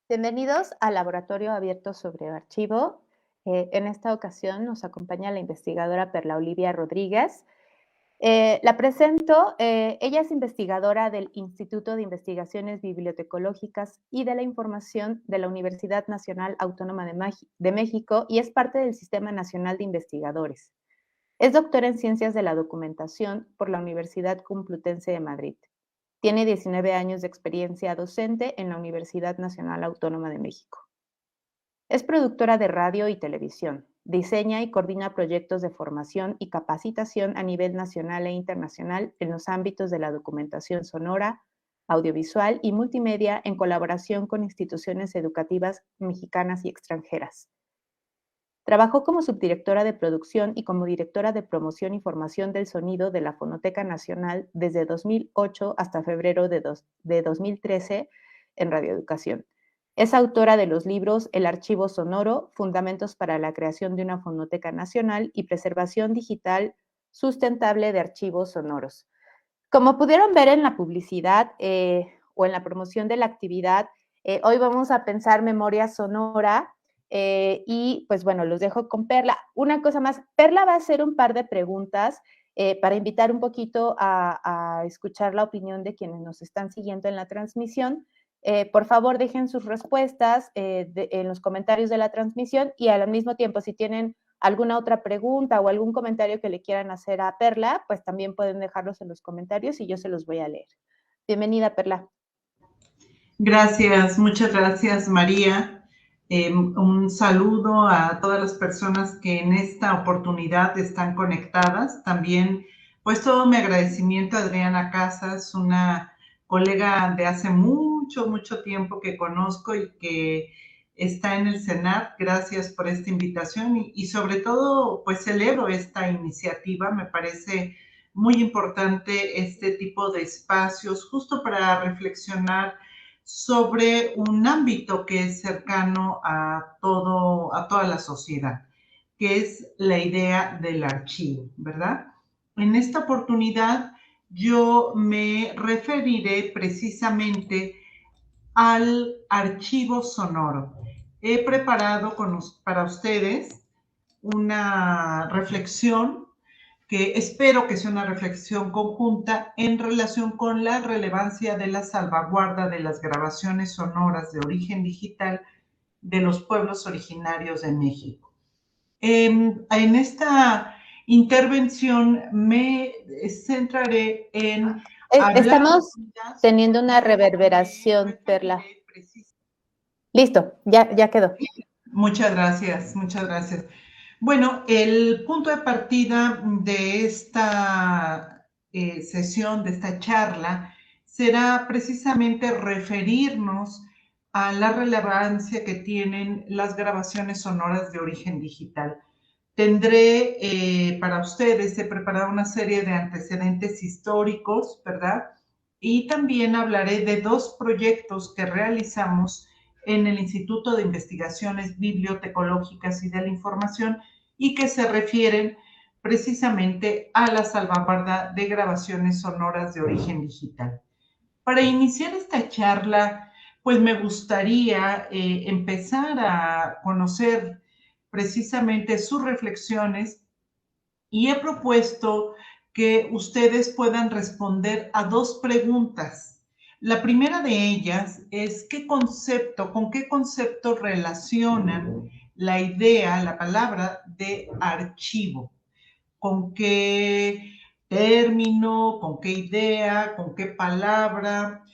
Bienvenidos al Laboratorio Abierto sobre Archivo. En esta ocasión nos acompaña la investigadora Perla Olivia Rodríguez. La presento, ella es investigadora del Instituto de Investigaciones Bibliotecológicas y de la Información de la Universidad Nacional Autónoma de México y es parte del Sistema Nacional de Investigadores. Es doctora en Ciencias de la Documentación por la Universidad Complutense de Madrid. Tiene 19 años de experiencia docente en la Universidad Nacional Autónoma de México. Es productora de radio y televisión. Diseña y coordina proyectos de formación y capacitación a nivel nacional e internacional en los ámbitos de la documentación sonora, audiovisual y multimedia en colaboración con instituciones educativas mexicanas y extranjeras. Trabajó como subdirectora de producción y como directora de promoción y formación del sonido de la Fonoteca Nacional desde 2008 hasta febrero de 2013 en Radioeducación. Es autora de los libros El Archivo Sonoro, Fundamentos para la Creación de una Fonoteca Nacional y Preservación Digital Sustentable de Archivos Sonoros. Como pudieron ver en la publicidad o en la promoción de la actividad, hoy vamos a pensar memoria sonora y pues bueno, los dejo con Perla. Una cosa más, Perla va a hacer un par de preguntas para invitar un poquito a escuchar la opinión de quienes nos están siguiendo en la transmisión. Por favor, dejen sus respuestas en los comentarios de la transmisión y al mismo tiempo, si tienen alguna otra pregunta o algún comentario que le quieran hacer a Perla, pues también pueden dejarlos en los comentarios y yo se los voy a leer. Bienvenida, Perla. Gracias, muchas gracias, María. Un saludo a todas las personas que en esta oportunidad están conectadas. También, pues todo mi agradecimiento a Adriana Casas, una colega de hace mucho, mucho tiempo que conozco y que está en el CENAR. Gracias por esta invitación y sobre todo, pues celebro esta iniciativa. Me parece muy importante este tipo de espacios justo para reflexionar sobre un ámbito que es cercano a toda la sociedad, que es la idea del archivo, ¿verdad? En esta oportunidad yo me referiré precisamente al archivo sonoro. He preparado para ustedes una reflexión que espero que sea una reflexión conjunta en relación con la relevancia de la salvaguarda de las grabaciones sonoras de origen digital de los pueblos originarios de México. En esta intervención me centraré en hablar. Estamos teniendo una reverberación, Perla. Listo, ya quedó. Muchas gracias, muchas gracias. Bueno, el punto de partida de esta sesión, de esta charla, será precisamente referirnos a la relevancia que tienen las grabaciones sonoras de origen digital. Tendré para ustedes, he preparado una serie de antecedentes históricos, ¿verdad? Y también hablaré de dos proyectos que realizamos en el Instituto de Investigaciones Bibliotecológicas y de la Información y que se refieren precisamente a la salvaguarda de grabaciones sonoras de origen digital. Para iniciar esta charla, pues me gustaría empezar a conocer precisamente sus reflexiones y he propuesto que ustedes puedan responder a dos preguntas. La primera de ellas es con qué concepto relacionan la idea, la palabra de archivo, con qué término, con qué idea, con qué palabra.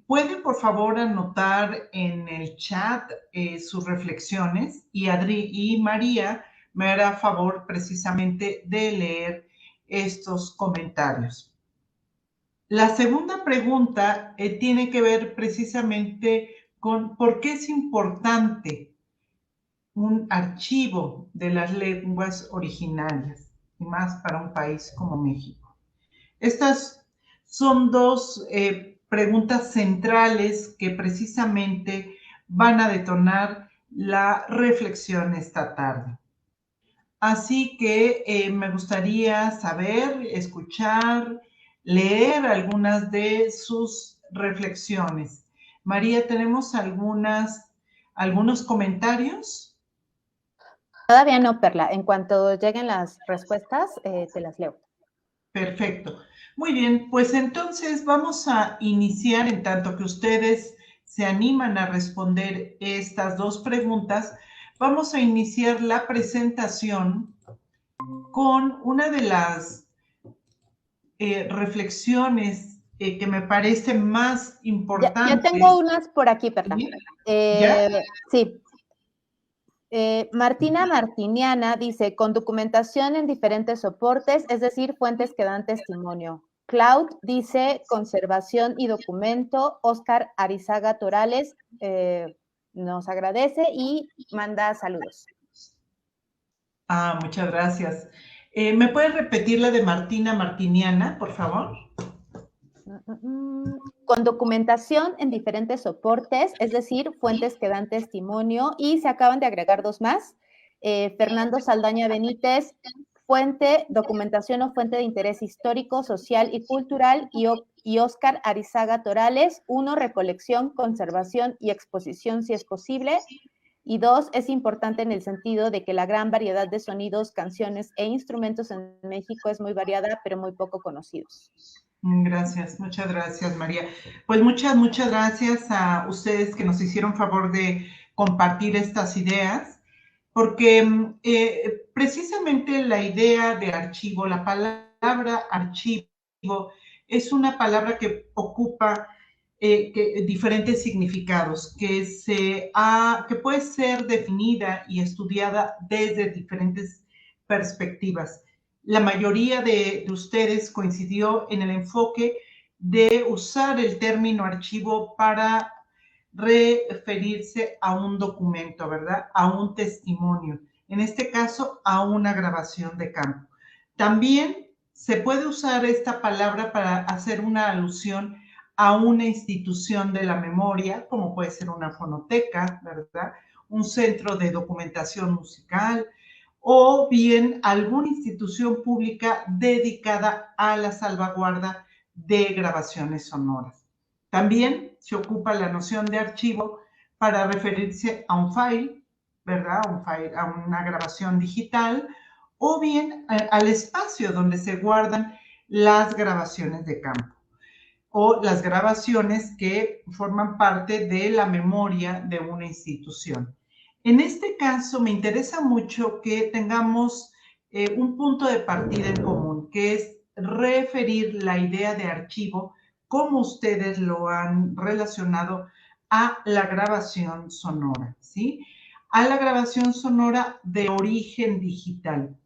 ¿Pueden por favor anotar en el chat sus reflexiones? Y Adri y María me hará favor precisamente de leer estos comentarios. La segunda pregunta tiene que ver precisamente con por qué es importante un archivo de las lenguas originarias, y más para un país como México. Estas son dos preguntas centrales que precisamente van a detonar la reflexión esta tarde. Así que me gustaría saber, escuchar, leer algunas de sus reflexiones. María, tenemos algunos comentarios. Todavía no, Perla. En cuanto lleguen las respuestas, te las leo. Perfecto. Muy bien, pues entonces vamos a iniciar en tanto que ustedes se animan a responder estas dos preguntas. Vamos a iniciar la presentación con una de las reflexiones que me parecen más Ya importantes. tengo unas por aquí, Perla. ¿Ya? Sí. Martina Martiniana dice, con documentación en diferentes soportes, es decir, fuentes que dan testimonio. Cloud dice, conservación y documento. Oscar Arizaga Torales nos agradece y manda saludos. Muchas gracias. ¿Me puedes repetir la de Martina Martiniana, por favor? Con documentación en diferentes soportes, es decir, fuentes que dan testimonio, y se acaban de agregar dos más. Fernando Saldaña Benítez, fuente, documentación o fuente de interés histórico, social y cultural, y Oscar Arizaga Torales, uno, recolección, conservación y exposición si es posible, y dos, es importante en el sentido de que la gran variedad de sonidos, canciones e instrumentos en México es muy variada, pero muy poco conocidos. Gracias, muchas gracias, María. Pues muchas gracias a ustedes que nos hicieron favor de compartir estas ideas, porque precisamente la idea de archivo, la palabra archivo, es una palabra que ocupa diferentes significados, que puede ser definida y estudiada desde diferentes perspectivas. La mayoría de ustedes coincidió en el enfoque de usar el término archivo para referirse a un documento, ¿verdad? A un testimonio. En este caso, a una grabación de campo. También se puede usar esta palabra para hacer una alusión a una institución de la memoria, como puede ser una fonoteca, ¿verdad? Un centro de documentación musical, o bien alguna institución pública dedicada a la salvaguarda de grabaciones sonoras. También se ocupa la noción de archivo para referirse a un file, ¿verdad? A una grabación digital, o bien al espacio donde se guardan las grabaciones de campo o las grabaciones que forman parte de la memoria de una institución. En este caso, me interesa mucho que tengamos un punto de partida en común, que es referir la idea de archivo, como ustedes lo han relacionado a la grabación sonora, ¿sí? A la grabación sonora de origen digital.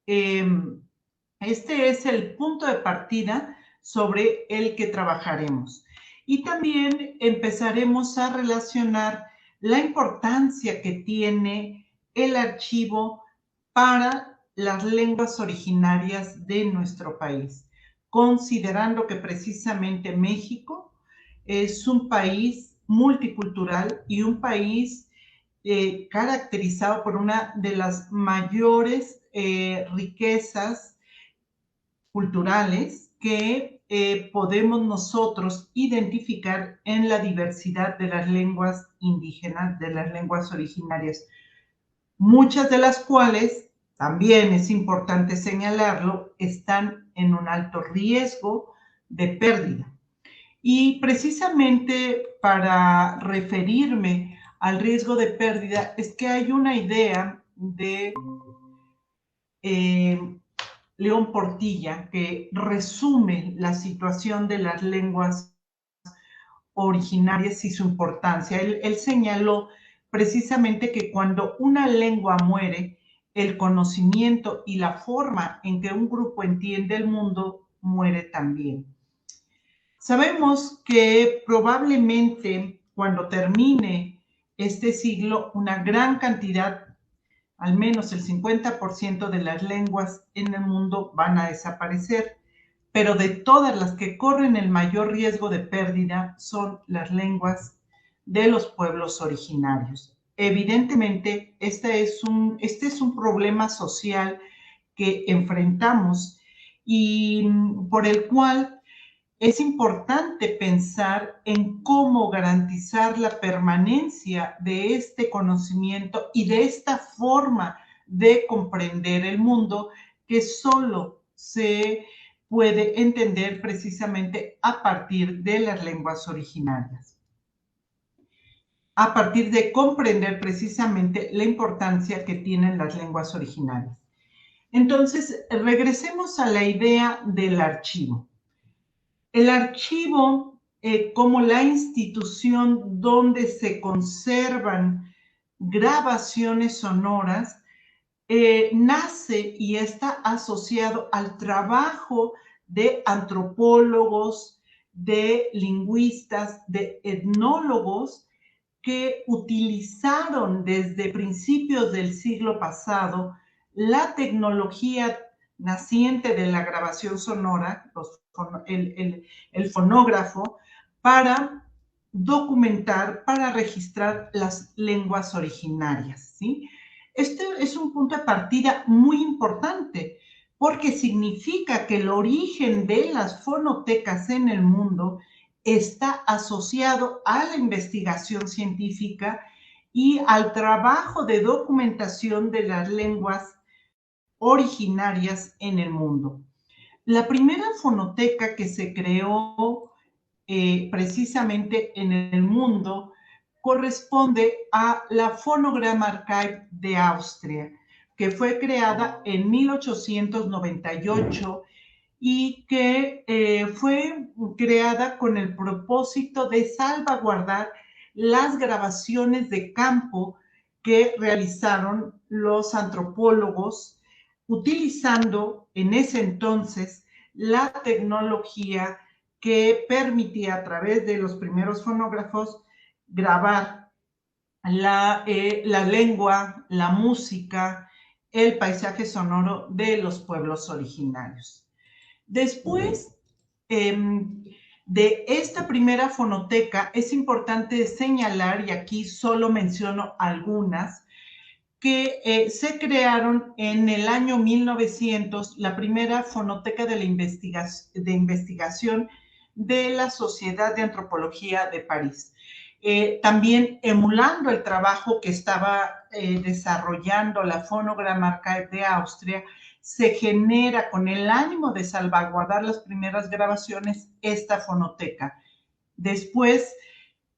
Este es el punto de partida sobre el que trabajaremos. Y también empezaremos a relacionar la importancia que tiene el archivo para las lenguas originarias de nuestro país, considerando que precisamente México es un país multicultural y un país caracterizado por una de las mayores riquezas culturales que podemos nosotros identificar en la diversidad de las lenguas indígenas, de las lenguas originarias, muchas de las cuales, también es importante señalarlo, están en un alto riesgo de pérdida. Y precisamente para referirme al riesgo de pérdida es que hay una idea de León Portilla, que resume la situación de las lenguas originarias y su importancia. Él señaló precisamente que cuando una lengua muere, el conocimiento y la forma en que un grupo entiende el mundo muere también. Sabemos que probablemente cuando termine este siglo, una gran cantidad, al menos el 50% de las lenguas en el mundo van a desaparecer, pero de todas las que corren el mayor riesgo de pérdida son las lenguas de los pueblos originarios. Evidentemente, este es un problema social que enfrentamos y por el cual es importante pensar en cómo garantizar la permanencia de este conocimiento y de esta forma de comprender el mundo que solo se puede entender precisamente a partir de las lenguas originarias, a partir de comprender precisamente la importancia que tienen las lenguas originarias. Entonces, regresemos a la idea del archivo. El archivo, como la institución donde se conservan grabaciones sonoras, nace y está asociado al trabajo de antropólogos, de lingüistas, de etnólogos que utilizaron desde principios del siglo pasado la tecnología naciente de la grabación sonora, el fonógrafo, para documentar, para registrar las lenguas originarias, ¿sí? Este es un punto de partida muy importante porque significa que el origen de las fonotecas en el mundo está asociado a la investigación científica y al trabajo de documentación de las lenguas originarias en el mundo. La primera fonoteca que se creó precisamente en el mundo corresponde a la Phonogram Archive de Austria, que fue creada en 1898 y que fue creada con el propósito de salvaguardar las grabaciones de campo que realizaron los antropólogos utilizando en ese entonces la tecnología que permitía a través de los primeros fonógrafos grabar la lengua, la música, el paisaje sonoro de los pueblos originarios. Después de esta primera fonoteca, es importante señalar, y aquí solo menciono algunas, que se crearon en el año 1900 la primera fonoteca de investigación de la Sociedad de Antropología de París. También emulando el trabajo que estaba desarrollando la Phonogram Archive de Austria, se genera con el ánimo de salvaguardar las primeras grabaciones esta fonoteca. Después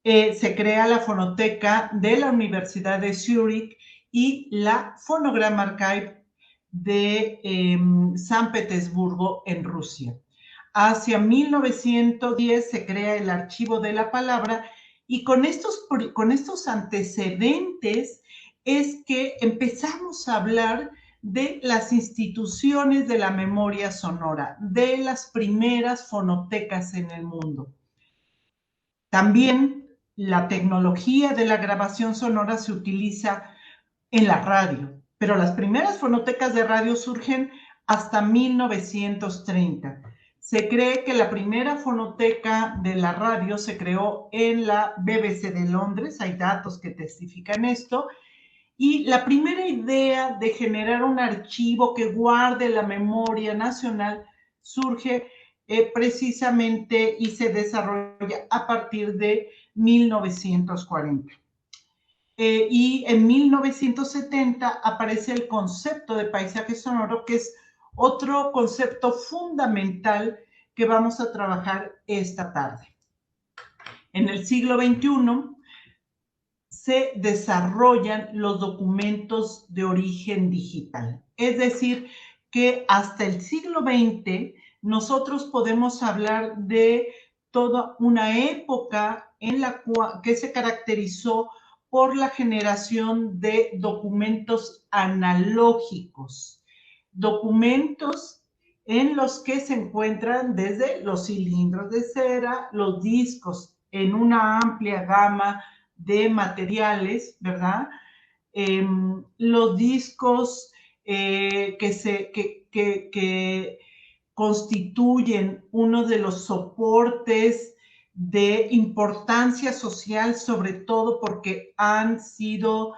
se crea la fonoteca de la Universidad de Zúrich y la Phonogram Archive de San Petersburgo en Rusia. Hacia 1910 se crea el Archivo de la Palabra y con estos antecedentes es que empezamos a hablar de las instituciones de la memoria sonora, de las primeras fonotecas en el mundo. También la tecnología de la grabación sonora se utiliza en la radio, pero las primeras fonotecas de radio surgen hasta 1930. Se cree que la primera fonoteca de la radio se creó en la BBC de Londres, hay datos que testifican esto, y la primera idea de generar un archivo que guarde la memoria nacional surge precisamente y se desarrolla a partir de 1940. Y en 1970 aparece el concepto de paisaje sonoro, que es otro concepto fundamental que vamos a trabajar esta tarde. En el siglo XXI se desarrollan los documentos de origen digital. Es decir, que hasta el siglo XX nosotros podemos hablar de toda una época en la cual, que se caracterizó por la generación de documentos analógicos, documentos en los que se encuentran desde los cilindros de cera, los discos en una amplia gama de materiales, ¿verdad? Los discos que constituyen uno de los soportes de importancia social, sobre todo porque han sido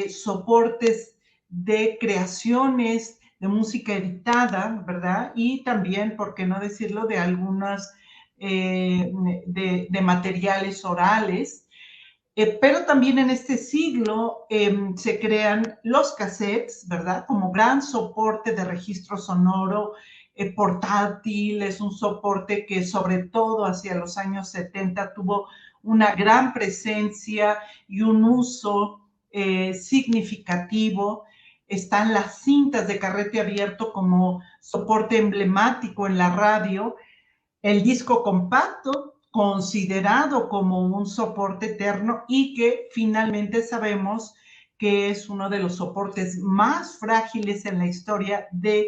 soportes de creaciones de música editada, ¿verdad? Y también, por qué no decirlo, de algunas de materiales orales. Pero también en este siglo se crean los cassettes, ¿verdad? Como gran soporte de registro sonoro portátil, es un soporte que sobre todo hacia los años 70 tuvo una gran presencia y un uso significativo. Están las cintas de carrete abierto como soporte emblemático en la radio, el disco compacto, considerado como un soporte eterno y que finalmente sabemos que es uno de los soportes más frágiles en la historia de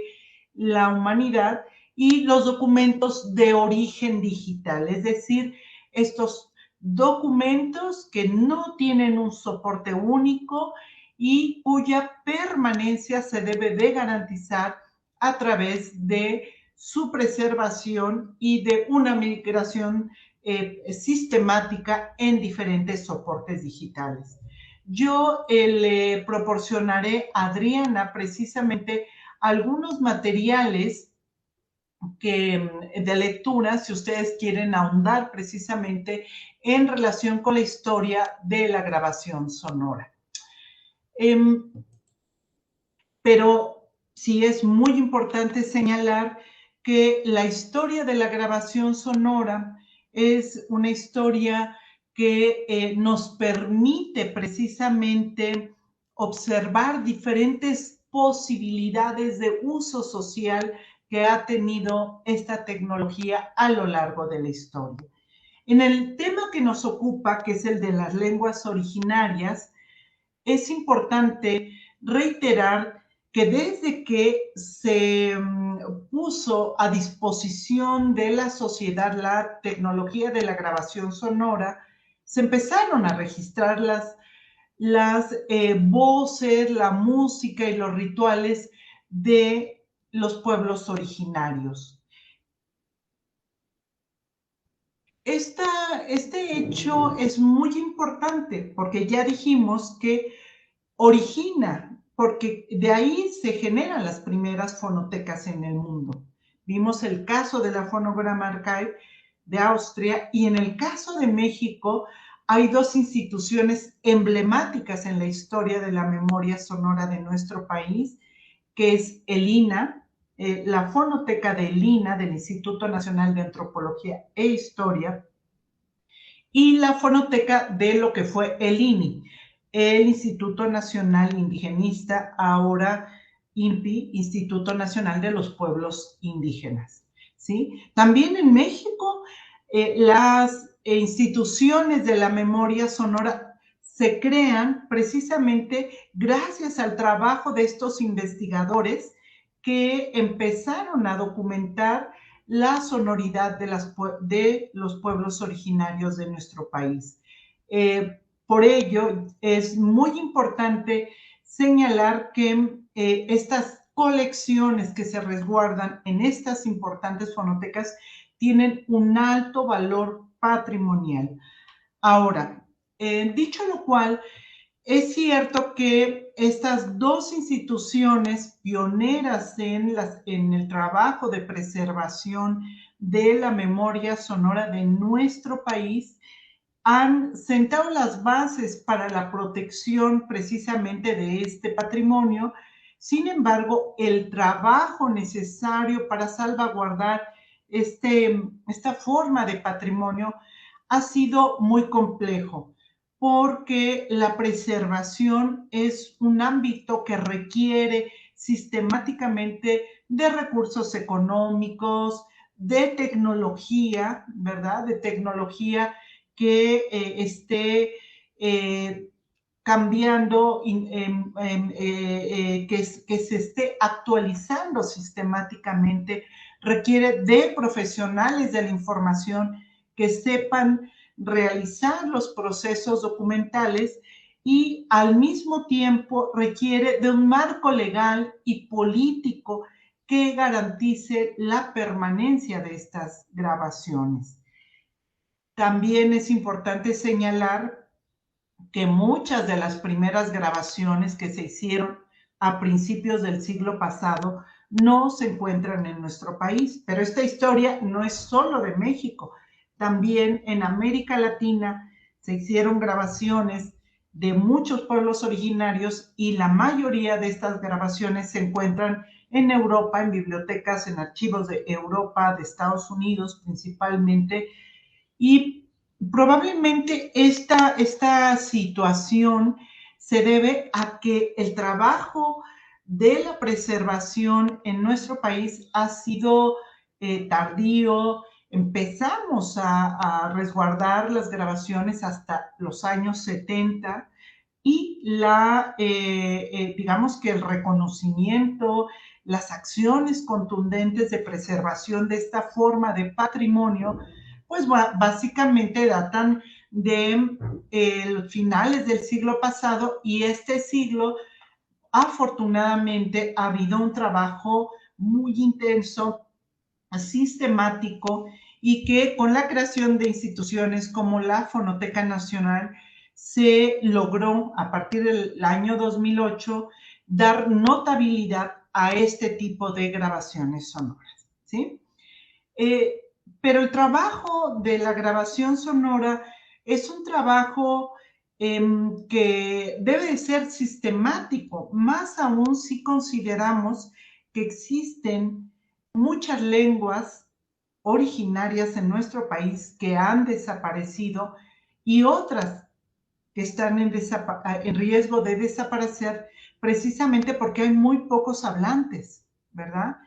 la humanidad, y los documentos de origen digital, es decir, estos documentos que no tienen un soporte único y cuya permanencia se debe de garantizar a través de su preservación y de una migración sistemática en diferentes soportes digitales. Yo le proporcionaré a Adriana precisamente algunos materiales de lectura, si ustedes quieren ahondar precisamente en relación con la historia de la grabación sonora. Pero sí es muy importante señalar que la historia de la grabación sonora es una historia que nos permite precisamente observar diferentes posibilidades de uso social que ha tenido esta tecnología a lo largo de la historia. En el tema que nos ocupa, que es el de las lenguas originarias, es importante reiterar que desde que se puso a disposición de la sociedad la tecnología de la grabación sonora, se empezaron a registrar las voces, la música y los rituales de los pueblos originarios. Este hecho es muy importante porque ya dijimos que origina, porque de ahí se generan las primeras fonotecas en el mundo. Vimos el caso de la Phonogram Archive de Austria, y en el caso de México hay dos instituciones emblemáticas en la historia de la memoria sonora de nuestro país, que es el INA, la Fonoteca del INA, del Instituto Nacional de Antropología e Historia, y la fonoteca de lo que fue el INI, el Instituto Nacional Indigenista, ahora INPI, Instituto Nacional de los Pueblos Indígenas. ¿Sí? También en México, las instituciones de la memoria sonora se crean precisamente gracias al trabajo de estos investigadores que empezaron a documentar la sonoridad de los pueblos originarios de nuestro país. Por ello, es muy importante señalar que estas colecciones que se resguardan en estas importantes fonotecas tienen un alto valor patrimonial. Ahora, dicho lo cual, es cierto que estas dos instituciones pioneras en el trabajo de preservación de la memoria sonora de nuestro país han sentado las bases para la protección precisamente de este patrimonio. Sin embargo, el trabajo necesario para salvaguardar esta forma de patrimonio ha sido muy complejo, porque la preservación es un ámbito que requiere sistemáticamente de recursos económicos, de tecnología, ¿verdad? De tecnología que esté cambiando, que se esté actualizando sistemáticamente, requiere de profesionales de la información que sepan realizar los procesos documentales, y al mismo tiempo requiere de un marco legal y político que garantice la permanencia de estas grabaciones. También es importante señalar que muchas de las primeras grabaciones que se hicieron a principios del siglo pasado no se encuentran en nuestro país, pero esta historia no es solo de México, también en América Latina se hicieron grabaciones de muchos pueblos originarios y la mayoría de estas grabaciones se encuentran en Europa, en bibliotecas, en archivos de Europa, de Estados Unidos principalmente, y probablemente esta situación se debe a que el trabajo de la preservación en nuestro país ha sido tardío. Empezamos a resguardar las grabaciones hasta los años 70 y digamos que el reconocimiento, las acciones contundentes de preservación de esta forma de patrimonio, pues básicamente datan de finales del siglo pasado, y este siglo afortunadamente ha habido un trabajo muy intenso, sistemático, y que con la creación de instituciones como la Fonoteca Nacional se logró a partir del año 2008 dar notabilidad a este tipo de grabaciones sonoras, ¿sí? Pero el trabajo de la grabación sonora es un trabajo que debe de ser sistemático, más aún si consideramos que existen muchas lenguas originarias en nuestro país que han desaparecido y otras que están en riesgo de desaparecer precisamente porque hay muy pocos hablantes, ¿verdad?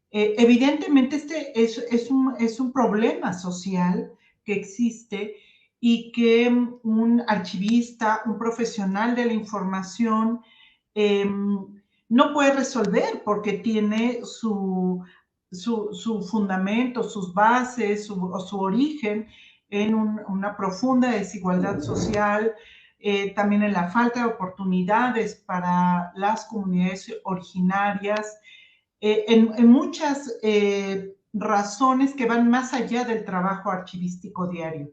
Evidentemente este es un problema social que existe y que un archivista, un profesional de la información, no puede resolver porque tiene su fundamento, sus bases, su origen en una profunda desigualdad social, también en la falta de oportunidades para las comunidades originarias, en muchas razones que van más allá del trabajo archivístico diario.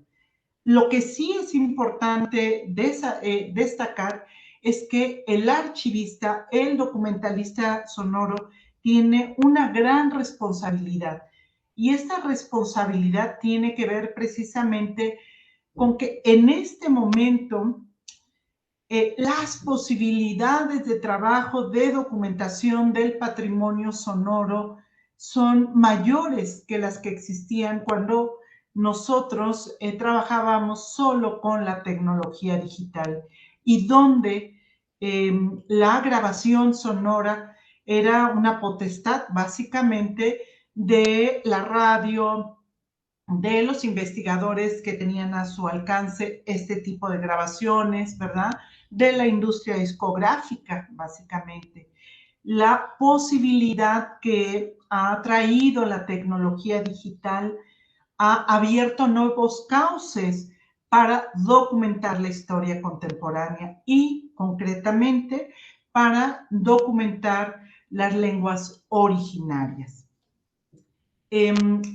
Lo que sí es importante destacar es que el archivista, el documentalista sonoro, tiene una gran responsabilidad. Y esta responsabilidad tiene que ver precisamente con que en este momento las posibilidades de trabajo, de documentación del patrimonio sonoro son mayores que las que existían cuando nosotros trabajábamos solo con la tecnología digital, y donde la grabación sonora era una potestad básicamente de la radio, de los investigadores que tenían a su alcance este tipo de grabaciones, ¿verdad? De la industria discográfica, básicamente. La posibilidad que ha traído la tecnología digital ha abierto nuevos cauces para documentar la historia contemporánea y, concretamente, para documentar las lenguas originarias.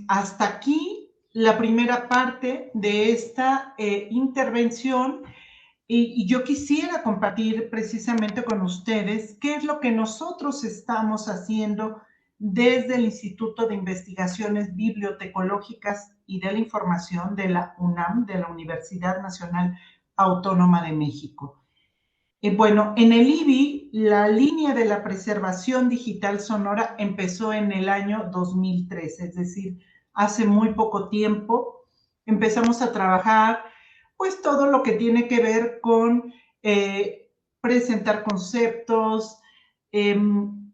Hasta aquí la primera parte de esta intervención, y yo quisiera compartir precisamente con ustedes qué es lo que nosotros estamos haciendo desde el Instituto de Investigaciones Bibliotecológicas y de la Información de la UNAM, de la Universidad Nacional Autónoma de México. Bueno, en el IBI, la línea de la preservación digital sonora empezó en el año 2013, es decir, hace muy poco tiempo. Empezamos a trabajar, pues, todo lo que tiene que ver con presentar conceptos,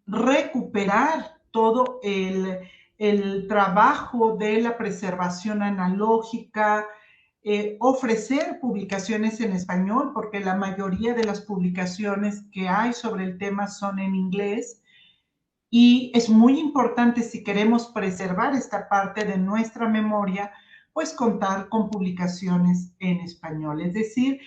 recuperar todo el trabajo de la preservación analógica, ofrecer publicaciones en español, porque la mayoría de las publicaciones que hay sobre el tema son en inglés, y es muy importante, si queremos preservar esta parte de nuestra memoria, pues contar con publicaciones en español. Es decir,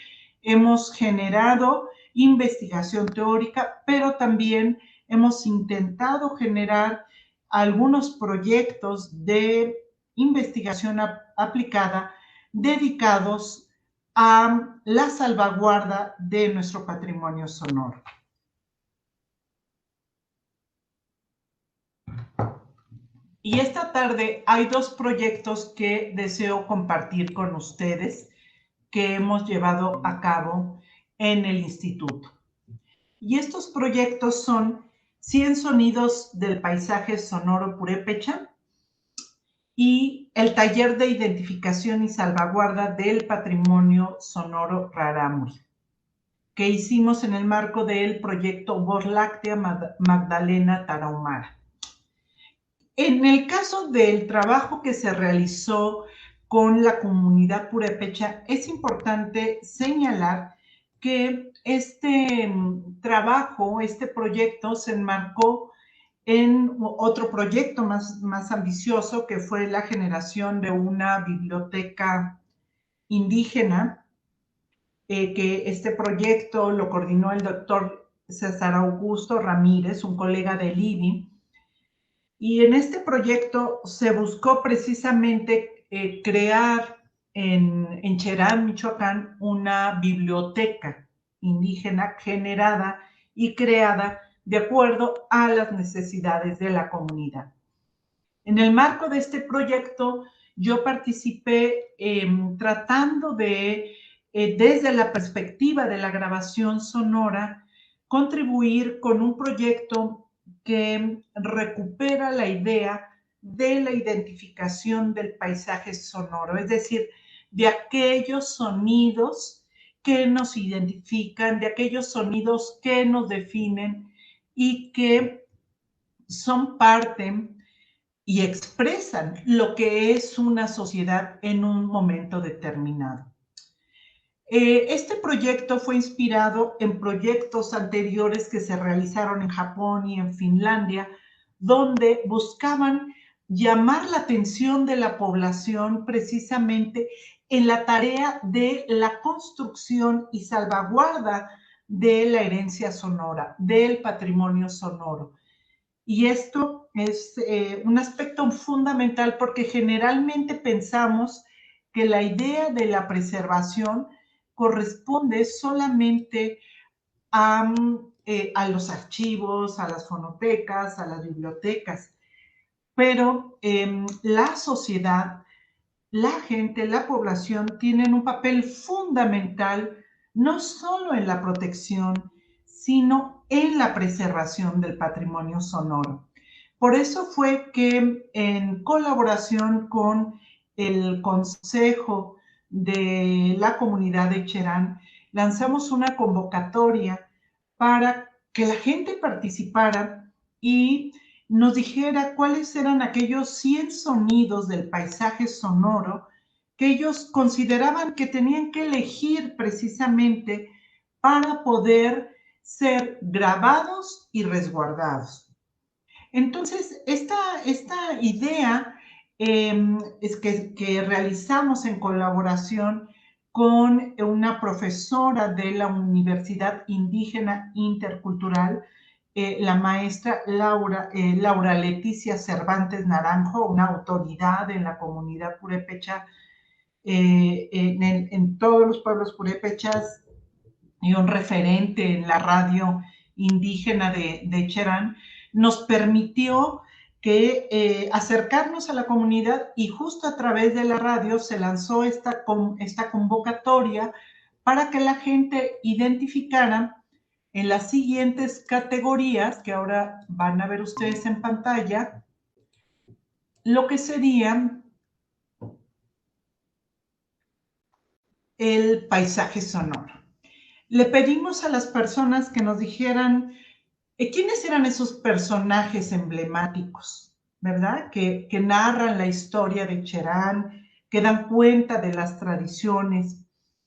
hemos generado investigación teórica, pero también hemos intentado generar algunos proyectos de investigación aplicada dedicados a la salvaguarda de nuestro patrimonio sonoro. Y esta tarde hay dos proyectos que deseo compartir con ustedes que hemos llevado a cabo en el instituto. Y estos proyectos son 100 sonidos del paisaje sonoro purépecha y el taller de identificación y salvaguarda del patrimonio sonoro rarámuri, que hicimos en el marco del proyecto Voz Láctea Magdalena Tarahumara. En el caso del trabajo que se realizó con la comunidad purépecha, es importante señalar que este trabajo, este proyecto se enmarcó en otro proyecto más ambicioso, que fue la generación de una biblioteca indígena, que este proyecto lo coordinó el doctor César Augusto Ramírez, un colega del IBI. Y en este proyecto se buscó precisamente crear en Cherán, Michoacán, una biblioteca indígena generada y creada de acuerdo a las necesidades de la comunidad. En el marco de este proyecto, yo participé tratando de, desde la perspectiva de la grabación sonora, contribuir con un proyecto que recupera la idea de la identificación del paisaje sonoro, es decir, de aquellos sonidos que nos identifican, de aquellos sonidos que nos definen y que son parte y expresan lo que es una sociedad en un momento determinado. Este proyecto fue inspirado en proyectos anteriores que se realizaron en Japón y en Finlandia, donde buscaban llamar la atención de la población precisamente en la tarea de la construcción y salvaguarda de la herencia sonora, del patrimonio sonoro. Y esto es un aspecto fundamental porque generalmente pensamos que la idea de la preservación corresponde solamente a los archivos, a las fonotecas, a las bibliotecas, pero la sociedad, la gente, la población tienen un papel fundamental no solo en la protección, sino en la preservación del patrimonio sonoro. Por eso fue que en colaboración con el Consejo de la Comunidad de Cherán, lanzamos una convocatoria para que la gente participara y nos dijera cuáles eran aquellos 100 sonidos del paisaje sonoro que ellos consideraban que tenían que elegir precisamente para poder ser grabados y resguardados. Entonces, esta idea es que realizamos en colaboración con una profesora de la Universidad Indígena Intercultural, la maestra Laura Leticia Cervantes Naranjo, una autoridad en la comunidad purépecha, en todos los pueblos purépechas, y un referente en la radio indígena de Cherán, nos permitió que acercarnos a la comunidad, y justo a través de la radio se lanzó esta convocatoria para que la gente identificara en las siguientes categorías, que ahora van a ver ustedes en pantalla, lo que sería el paisaje sonoro. Le pedimos a las personas que nos dijeran quiénes eran esos personajes emblemáticos, ¿verdad? Que narran la historia de Cherán, que dan cuenta de las tradiciones.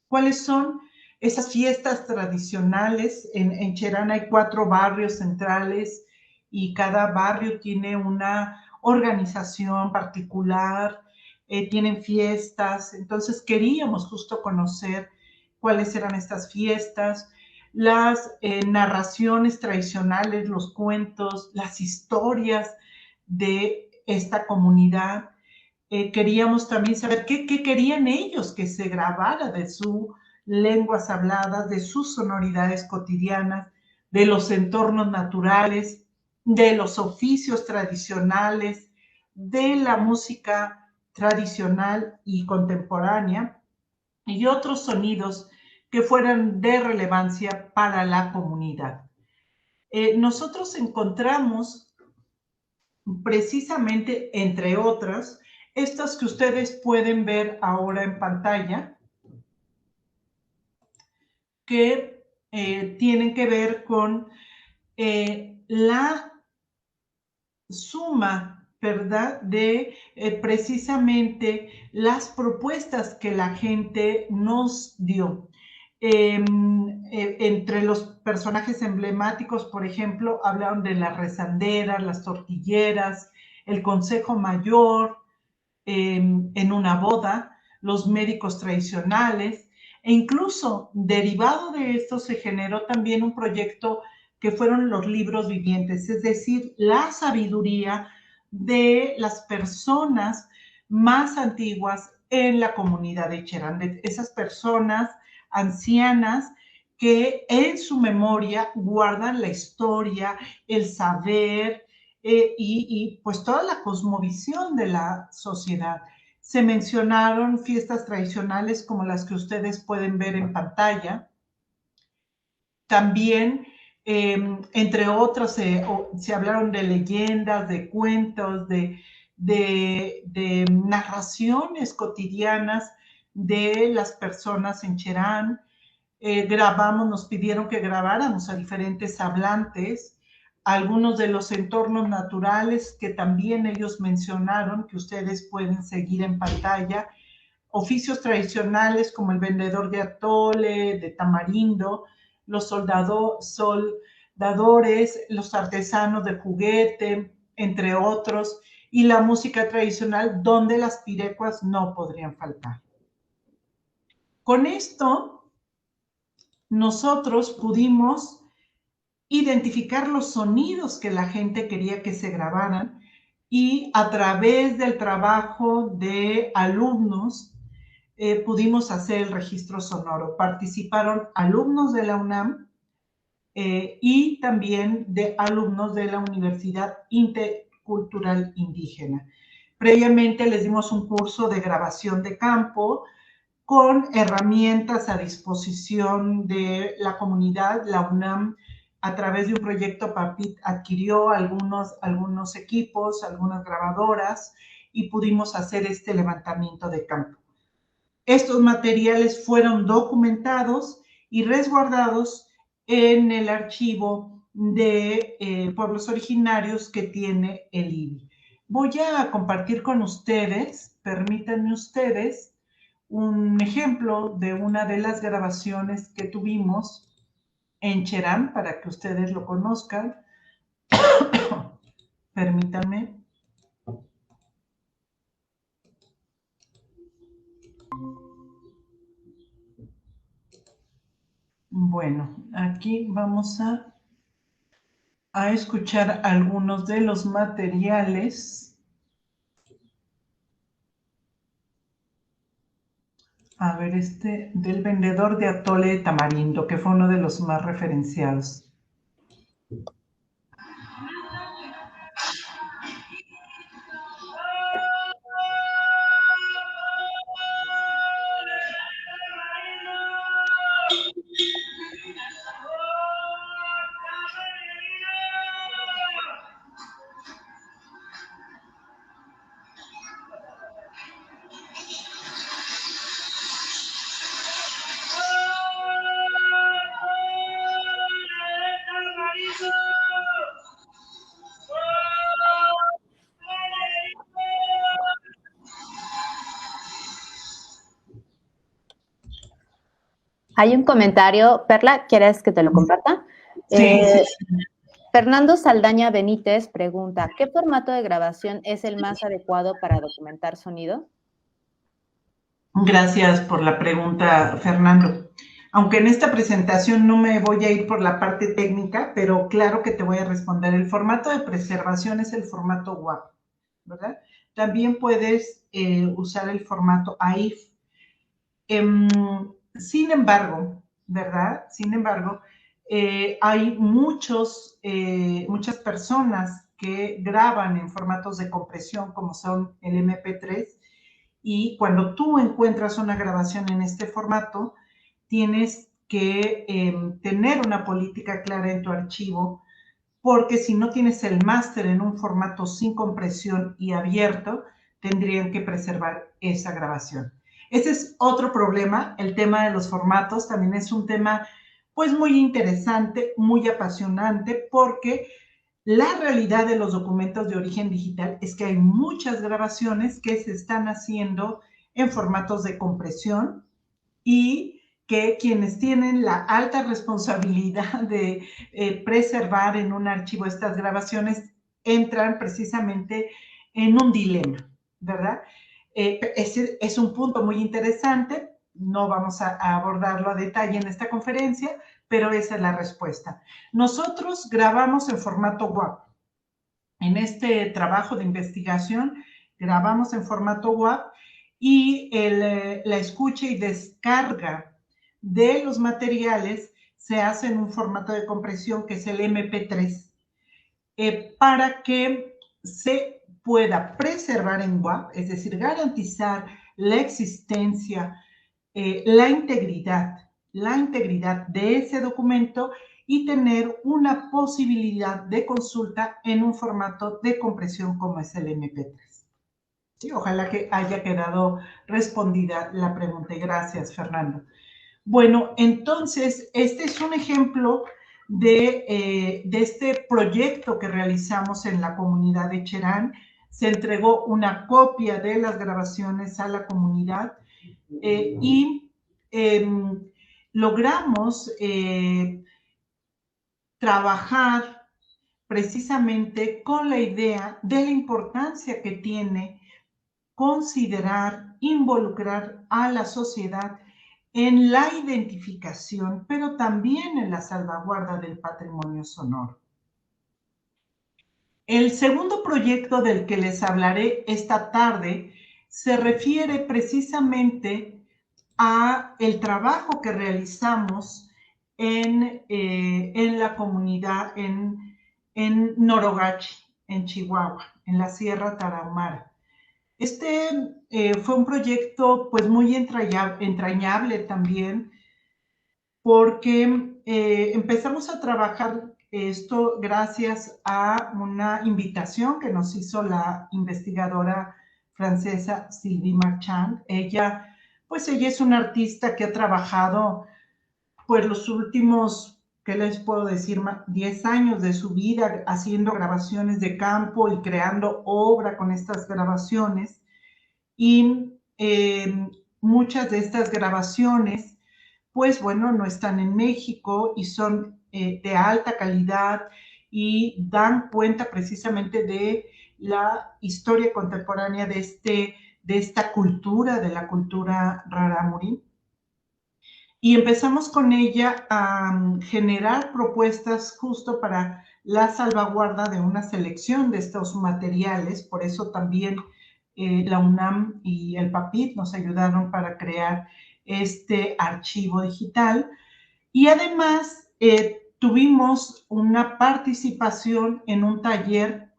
¿Cuáles son esas fiestas tradicionales? En Cherán hay 4 barrios centrales y cada barrio tiene una organización particular, tienen fiestas. Entonces queríamos justo conocer cuáles eran estas fiestas, las narraciones tradicionales, los cuentos, las historias de esta comunidad. Queríamos también saber qué querían ellos que se grabara de sus lenguas habladas, de sus sonoridades cotidianas, de los entornos naturales, de los oficios tradicionales, de la música tradicional y contemporánea y otros sonidos que fueran de relevancia para la comunidad. Nosotros encontramos precisamente, entre otras, estas que ustedes pueden ver ahora en pantalla, que tienen que ver con la suma, ¿verdad? De precisamente las propuestas que la gente nos dio. Entre los personajes emblemáticos, por ejemplo, hablaron de las rezanderas, las tortilleras, el consejo mayor en una boda, los médicos tradicionales, e incluso derivado de esto se generó también un proyecto que fueron los libros vivientes, es decir, la sabiduría de las personas más antiguas en la comunidad de Cherán, de esas personas ancianas que en su memoria guardan la historia, el saber y pues toda la cosmovisión de la sociedad. Se mencionaron fiestas tradicionales como las que ustedes pueden ver en pantalla. También, entre otras, se hablaron de leyendas, de cuentos, de narraciones cotidianas de las personas en Cherán. Nos pidieron que grabáramos a diferentes hablantes, algunos de los entornos naturales que también ellos mencionaron, que ustedes pueden seguir en pantalla, oficios tradicionales como el vendedor de atole, de tamarindo, los soldadores, los artesanos de juguete, entre otros, y la música tradicional donde las pirecuas no podrían faltar. Con esto, nosotros pudimos identificar los sonidos que la gente quería que se grabaran y a través del trabajo de alumnos pudimos hacer el registro sonoro. Participaron alumnos de la UNAM y también de alumnos de la Universidad Intercultural Indígena. Previamente les dimos un curso de grabación de campo con herramientas a disposición de la comunidad. La UNAM, a través de un proyecto PAPIT, adquirió algunos equipos, algunas grabadoras, y pudimos hacer este levantamiento de campo. Estos materiales fueron documentados y resguardados en el archivo de pueblos originarios que tiene el IBI. Voy a compartir con ustedes, permítanme ustedes, un ejemplo de una de las grabaciones que tuvimos en Cherán para que ustedes lo conozcan. Permítanme. Bueno, aquí vamos a escuchar algunos de los materiales. A ver, del vendedor de atole de tamarindo, que fue uno de los más referenciados. Hay un comentario, Perla, ¿quieres que te lo comparta? Sí, sí. Fernando Saldaña Benítez pregunta, ¿qué formato de grabación es el más adecuado para documentar sonido? Gracias por la pregunta, Fernando. Aunque en esta presentación no me voy a ir por la parte técnica, pero claro que te voy a responder. El formato de preservación es el formato WAV, ¿verdad? También puedes usar el formato AIF. Sin embargo, ¿verdad? Sin embargo, hay muchas personas que graban en formatos de compresión como son el MP3, y cuando tú encuentras una grabación en este formato, tienes que tener una política clara en tu archivo, porque si no tienes el máster en un formato sin compresión y abierto, tendrían que preservar esa grabación. Ese es otro problema. El tema de los formatos también es un tema pues muy interesante, muy apasionante, porque la realidad de los documentos de origen digital es que hay muchas grabaciones que se están haciendo en formatos de compresión, y que quienes tienen la alta responsabilidad de preservar en un archivo estas grabaciones entran precisamente en un dilema, ¿verdad? Ese es un punto muy interesante, no vamos a abordarlo a detalle en esta conferencia, pero esa es la respuesta. Nosotros grabamos en formato WAV. En este trabajo de investigación grabamos en formato WAV, y la escucha y descarga de los materiales se hace en un formato de compresión que es el MP3, para que se pueda preservar en WAV, es decir, garantizar la existencia, la integridad de ese documento, y tener una posibilidad de consulta en un formato de compresión como es el MP3. Sí, ojalá que haya quedado respondida la pregunta, y gracias, Fernando. Bueno, entonces, este es un ejemplo de este proyecto que realizamos en la comunidad de Cherán. Se entregó una copia de las grabaciones a la comunidad, y logramos trabajar precisamente con la idea de la importancia que tiene considerar, involucrar a la sociedad en la identificación, pero también en la salvaguarda del patrimonio sonoro. El segundo proyecto del que les hablaré esta tarde se refiere precisamente a el trabajo que realizamos en la comunidad en Norogachi, en Chihuahua, en la Sierra Tarahumara. Este fue un proyecto pues muy entrañable también, porque empezamos a trabajar esto gracias a una invitación que nos hizo la investigadora francesa Sylvie Marchand. Ella es una artista que ha trabajado pues los últimos, ¿qué les puedo decir?, 10 años de su vida haciendo grabaciones de campo y creando obra con estas grabaciones. Y muchas de estas grabaciones, pues bueno, no están en México y son de alta calidad, y dan cuenta precisamente de la historia contemporánea de esta cultura, de la cultura rarámuri. Y empezamos con ella a generar propuestas justo para la salvaguarda de una selección de estos materiales. Por eso también la UNAM y el PAPIT nos ayudaron para crear este archivo digital. Y además tuvimos una participación en un taller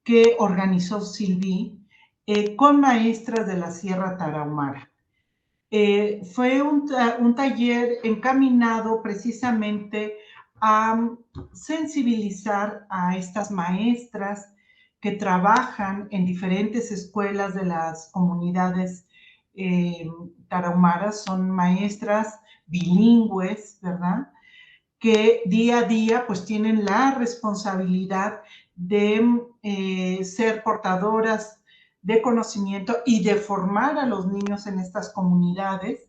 que organizó Sylvie con maestras de la Sierra Tarahumara. Fue un taller encaminado precisamente a sensibilizar a estas maestras que trabajan en diferentes escuelas de las comunidades tarahumaras. Son maestras bilingües, ¿verdad?, que día a día pues tienen la responsabilidad de ser portadoras de conocimiento y de formar a los niños en estas comunidades.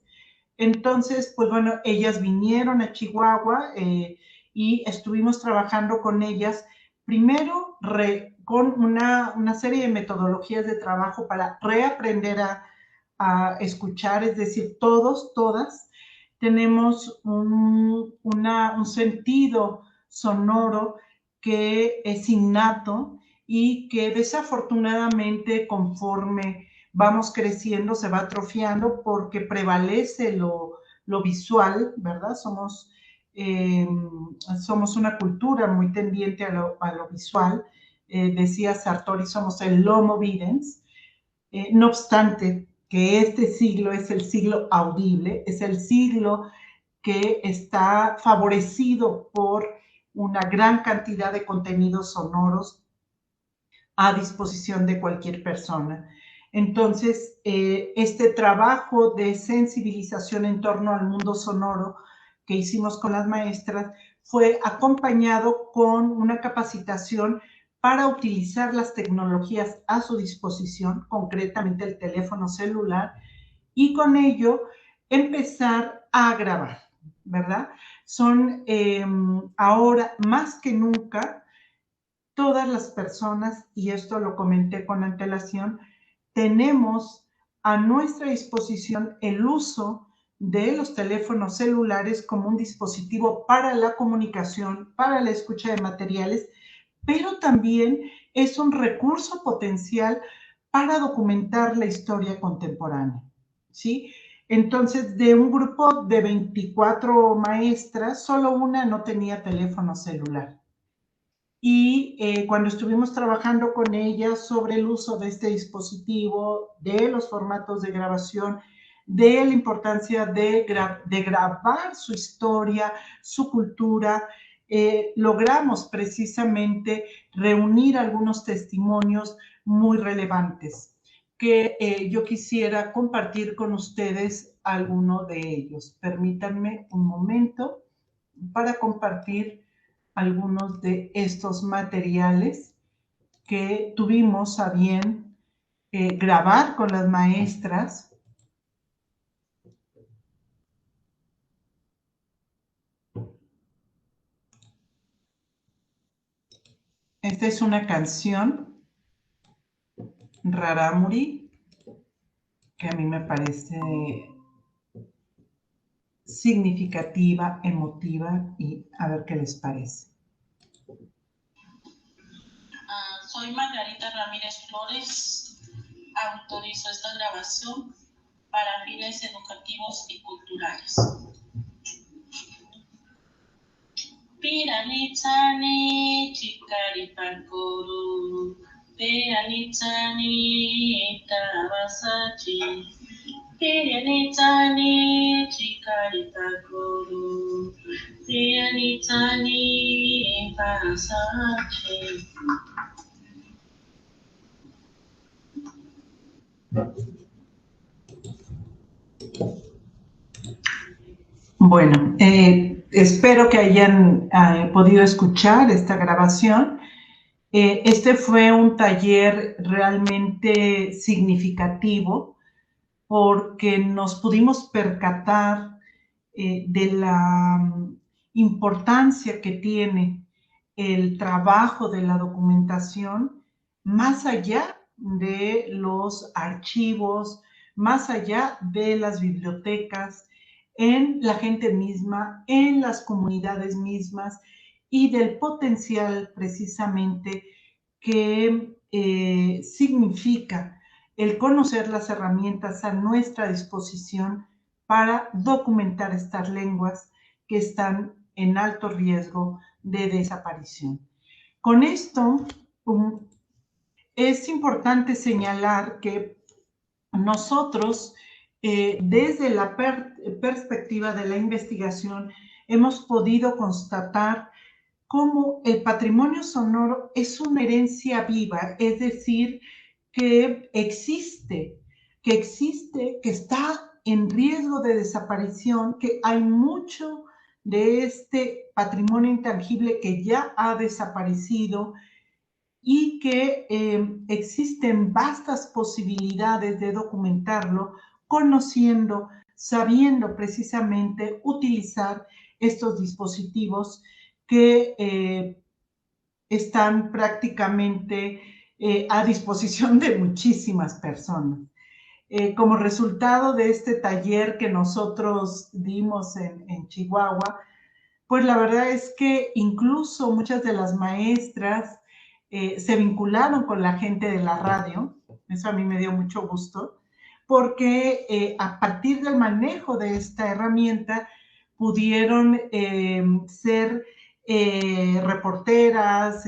Entonces, pues bueno, ellas vinieron a Chihuahua y estuvimos trabajando con ellas, primero con una serie de metodologías de trabajo para reaprender a escuchar, es decir, todas, tenemos un sentido sonoro que es innato, y que desafortunadamente conforme vamos creciendo se va atrofiando porque prevalece lo visual, ¿verdad? Somos somos una cultura muy tendiente a lo visual. Decía Sartori, somos el Homo videns. No obstante, que este siglo es el siglo audible, es el siglo que está favorecido por una gran cantidad de contenidos sonoros a disposición de cualquier persona. Entonces, este trabajo de sensibilización en torno al mundo sonoro que hicimos con las maestras fue acompañado con una capacitación para utilizar las tecnologías a su disposición, concretamente el teléfono celular, y con ello empezar a grabar, ¿verdad? Son ahora más que nunca todas las personas, y esto lo comenté con antelación, tenemos a nuestra disposición el uso de los teléfonos celulares como un dispositivo para la comunicación, para la escucha de materiales, pero también es un recurso potencial para documentar la historia contemporánea, ¿sí? Entonces, de un grupo de 24 maestras, solo una no tenía teléfono celular. Y cuando estuvimos trabajando con ellas sobre el uso de este dispositivo, de los formatos de grabación, de la importancia de grabar su historia, su cultura, logramos precisamente reunir algunos testimonios muy relevantes que yo quisiera compartir con ustedes alguno de ellos. Permítanme un momento para compartir algunos de estos materiales que tuvimos a bien grabar con las maestras. Esta es una canción, Rarámuri, que a mí me parece significativa, emotiva, y a ver qué les parece. Soy Margarita Ramírez Flores, autorizo esta grabación para fines educativos y culturales. Piranitzani chikari pankoro, Piranitzani tabasachi, Piranitzani chikari pankoro, Piranitzani tabasachi. Bueno, espero que hayan podido escuchar esta grabación. Este fue un taller realmente significativo porque nos pudimos percatar de la importancia que tiene el trabajo de la documentación más allá de los archivos, más allá de las bibliotecas, en la gente misma, en las comunidades mismas, y del potencial precisamente que significa el conocer las herramientas a nuestra disposición para documentar estas lenguas que están en alto riesgo de desaparición. Con esto, es importante señalar que nosotros, desde la perspectiva de la investigación, hemos podido constatar cómo el patrimonio sonoro es una herencia viva, es decir, que existe, que está en riesgo de desaparición, que hay mucho de este patrimonio intangible que ya ha desaparecido y que existen vastas posibilidades de documentarlo, conociendo, sabiendo precisamente utilizar estos dispositivos que están prácticamente a disposición de muchísimas personas. Como resultado de este taller que nosotros dimos en Chihuahua, pues la verdad es que incluso muchas de las maestras se vincularon con la gente de la radio. Eso a mí me dio mucho gusto, porque a partir del manejo de esta herramienta, pudieron ser reporteras,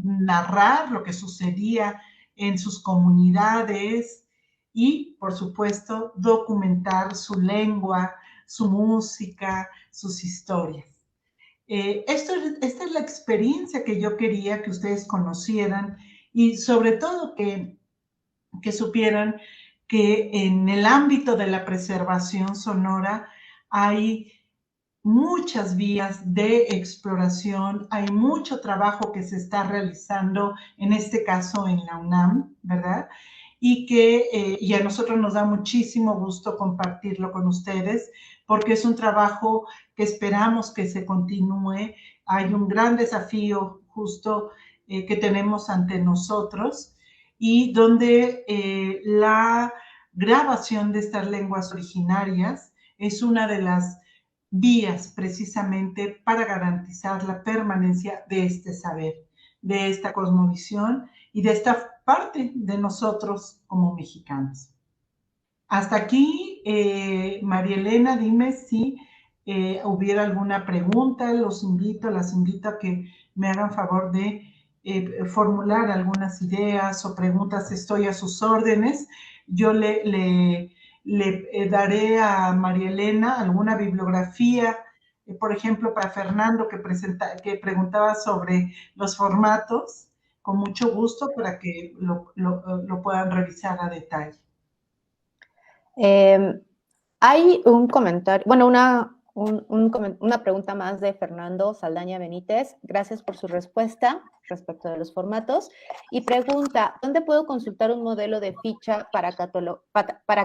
narrar lo que sucedía en sus comunidades y, por supuesto, documentar su lengua, su música, sus historias. Esta es la experiencia que yo quería que ustedes conocieran y sobre todo que supieran que en el ámbito de la preservación sonora hay muchas vías de exploración, hay mucho trabajo que se está realizando, en este caso en la UNAM, ¿verdad? Y a nosotros nos da muchísimo gusto compartirlo con ustedes, porque es un trabajo que esperamos que se continúe. Hay un gran desafío justo que tenemos ante nosotros y donde la grabación de estas lenguas originarias es una de las vías precisamente para garantizar la permanencia de este saber, de esta cosmovisión y de esta parte de nosotros como mexicanos. Hasta aquí, María Elena, dime si hubiera alguna pregunta, las invito a que me hagan favor de formular algunas ideas o preguntas, estoy a sus órdenes. Yo le daré a María Elena alguna bibliografía, por ejemplo, para Fernando, que preguntaba sobre los formatos, con mucho gusto para que lo puedan revisar a detalle. Hay un comentario, bueno, una pregunta más de Fernando Saldaña Benítez. Gracias por su respuesta respecto de los formatos. Y pregunta, ¿dónde puedo consultar un modelo de ficha para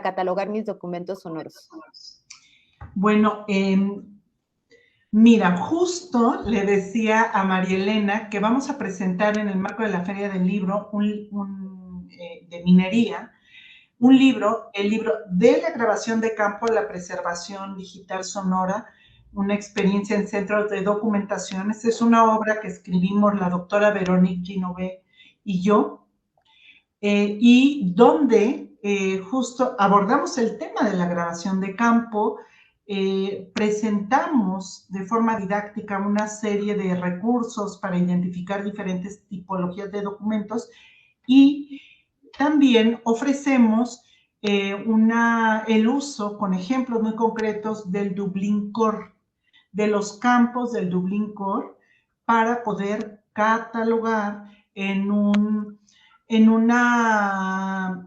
catalogar mis documentos sonoros? Bueno, mira, justo le decía a María Elena que vamos a presentar en el marco de la Feria del Libro de minería, el libro de la grabación de campo, la preservación digital sonora, una experiencia en centros de documentación. Esta es una obra que escribimos la doctora Veronique Ginové y yo, y donde justo abordamos el tema de la grabación de campo, presentamos de forma didáctica una serie de recursos para identificar diferentes tipologías de documentos y también ofrecemos el uso con ejemplos muy concretos del Dublin Core, de los campos del Dublin Core, para poder catalogar en una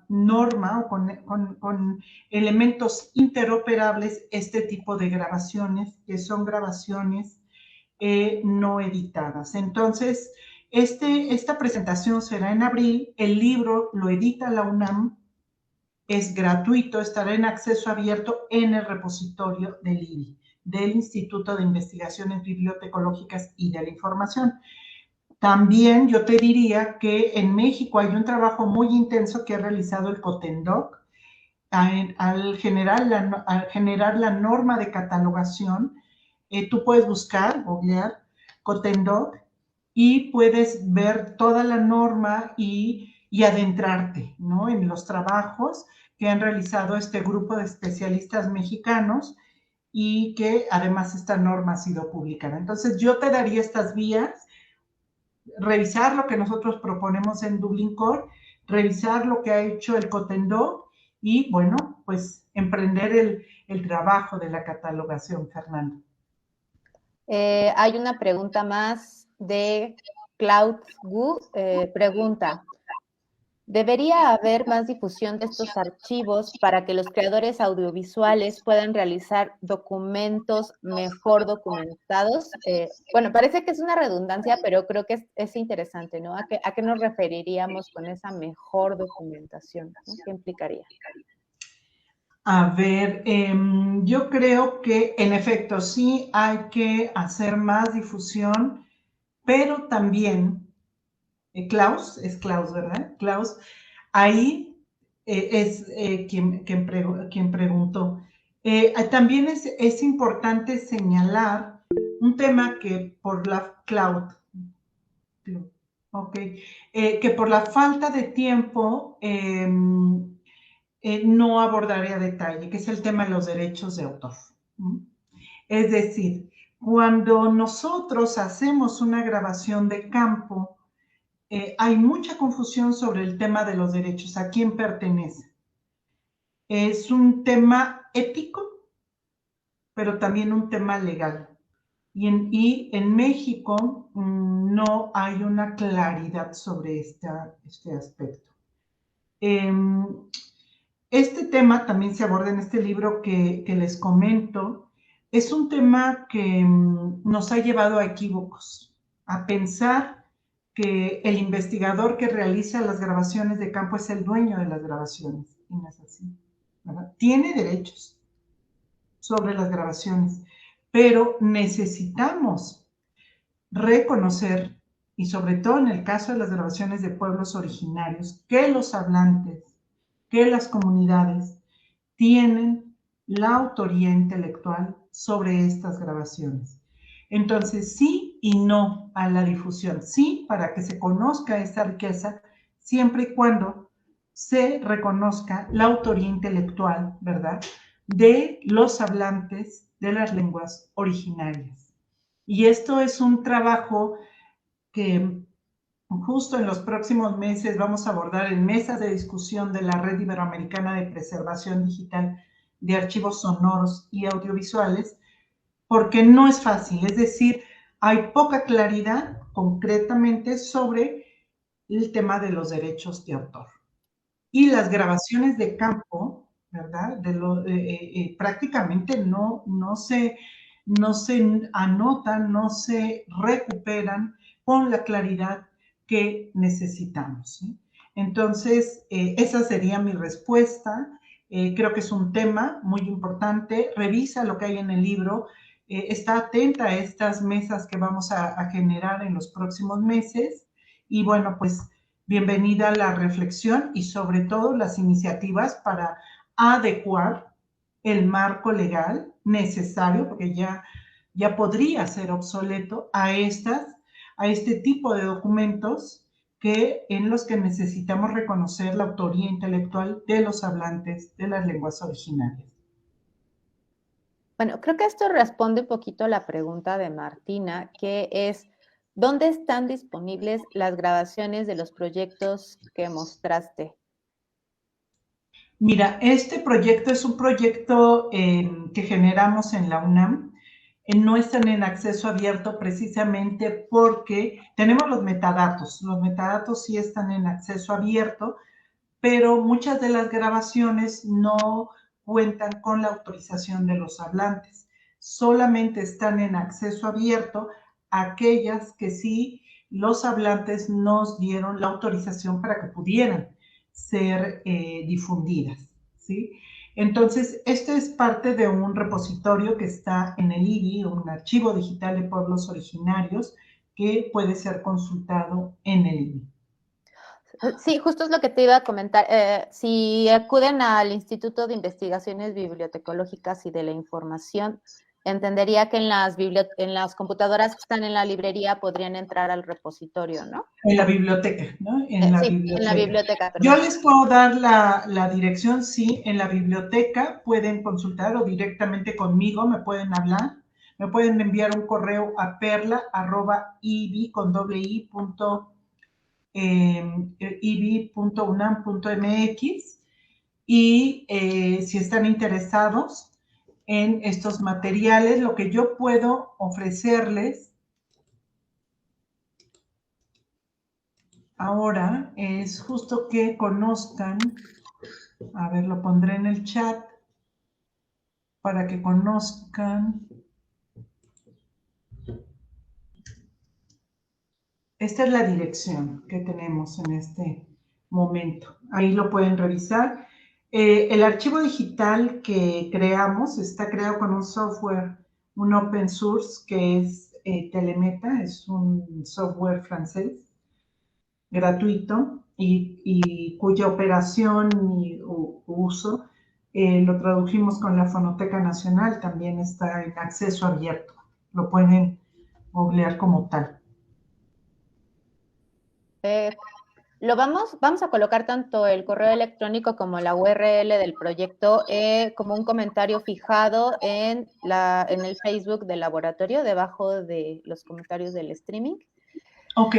norma o con elementos interoperables este tipo de grabaciones, que son grabaciones no editadas. Entonces, esta presentación será en abril, el libro lo edita la UNAM, es gratuito, estará en acceso abierto en el repositorio del IBI, del Instituto de Investigaciones Bibliotecológicas y de la Información. También yo te diría que en México hay un trabajo muy intenso que ha realizado el COTENDOC al generar la norma de catalogación. Tú puedes buscar, googlear COTENDOC y puedes ver toda la norma y adentrarte, ¿no?, en los trabajos que han realizado este grupo de especialistas mexicanos y que además esta norma ha sido publicada. Entonces yo te daría estas vías: revisar lo que nosotros proponemos en Dublin Core, revisar lo que ha hecho el COTENDOC y, bueno, pues emprender el trabajo de la catalogación, Fernando. Hay una pregunta más de Cloud Wu. Pregunta, ¿debería haber más difusión de estos archivos para que los creadores audiovisuales puedan realizar documentos mejor documentados? Bueno, parece que es una redundancia, pero creo que es interesante, ¿no? ¿A qué nos referiríamos con esa mejor documentación, ¿no? ¿Qué implicaría? A ver, yo creo que en efecto sí hay que hacer más difusión, pero también, Klaus, es Klaus, ¿verdad? Klaus, ahí es quien preguntó. También es importante señalar un tema que por la que por la falta de tiempo no abordaré a detalle, que es el tema de los derechos de autor. Es decir, cuando nosotros hacemos una grabación de campo, hay mucha confusión sobre el tema de los derechos, a quién pertenece. Es un tema ético, pero también un tema legal. Y en México no hay una claridad sobre este aspecto. Este tema también se aborda en este libro que les comento. Es un tema que nos ha llevado a equívocos, a pensar que el investigador que realiza las grabaciones de campo es el dueño de las grabaciones. Y no es así, ¿verdad? Tiene derechos sobre las grabaciones, pero necesitamos reconocer, y sobre todo en el caso de las grabaciones de pueblos originarios, que los hablantes, que las comunidades tienen la autoría intelectual sobre estas grabaciones. Entonces, sí y no a la difusión. Sí, para que se conozca esta riqueza, siempre y cuando se reconozca la autoría intelectual, ¿verdad?, de los hablantes de las lenguas originarias. Y esto es un trabajo que justo en los próximos meses vamos a abordar en mesas de discusión de la Red Iberoamericana de Preservación Digital de Archivos Sonoros y Audiovisuales, porque no es fácil, es decir, hay poca claridad concretamente sobre el tema de los derechos de autor. Y las grabaciones de campo, ¿verdad? Prácticamente no se anotan, no se recuperan con la claridad que necesitamos, ¿sí? Entonces, esa sería mi respuesta. Creo que es un tema muy importante. Revisa lo que hay en el libro. Está atenta a estas mesas que vamos a generar en los próximos meses. Y bueno, pues bienvenida la reflexión y sobre todo las iniciativas para adecuar el marco legal necesario, porque ya podría ser obsoleto, a este tipo de documentos en los que necesitamos reconocer la autoría intelectual de los hablantes de las lenguas originarias. Bueno, creo que esto responde un poquito a la pregunta de Martina, que es, ¿dónde están disponibles las grabaciones de los proyectos que mostraste? Mira, este proyecto es un proyecto que generamos en la UNAM. No están en acceso abierto precisamente porque tenemos los metadatos. Los metadatos sí están en acceso abierto, pero muchas de las grabaciones no cuentan con la autorización de los hablantes. Solamente están en acceso abierto aquellas que sí los hablantes nos dieron la autorización para que pudieran ser difundidas, ¿sí? Entonces, esto es parte de un repositorio que está en el IBI, un archivo digital de pueblos originarios, que puede ser consultado en el IBI. Sí, justo es lo que te iba a comentar. Si acuden al Instituto de Investigaciones Bibliotecológicas y de la Información, entendería que en las computadoras que están en la librería podrían entrar al repositorio, ¿no? En la biblioteca, ¿no? En la biblioteca. En la biblioteca, Yo les puedo dar la dirección, sí, en la biblioteca pueden consultar o directamente conmigo, me pueden hablar, me pueden enviar un correo a perla@ibi.unam.mx y si están interesados en estos materiales, lo que yo puedo ofrecerles ahora es justo que conozcan, a ver, lo pondré en el chat para que conozcan. Esta es la dirección que tenemos en este momento. Ahí lo pueden revisar. El archivo digital que creamos está creado con un software, un open source que es Telemeta, es un software francés gratuito y cuya operación y uso lo tradujimos con la Fonoteca Nacional, también está en acceso abierto, lo pueden googlear como tal. vamos a colocar tanto el correo electrónico como la URL del proyecto como un comentario fijado en el Facebook del laboratorio, debajo de los comentarios del streaming. Ok,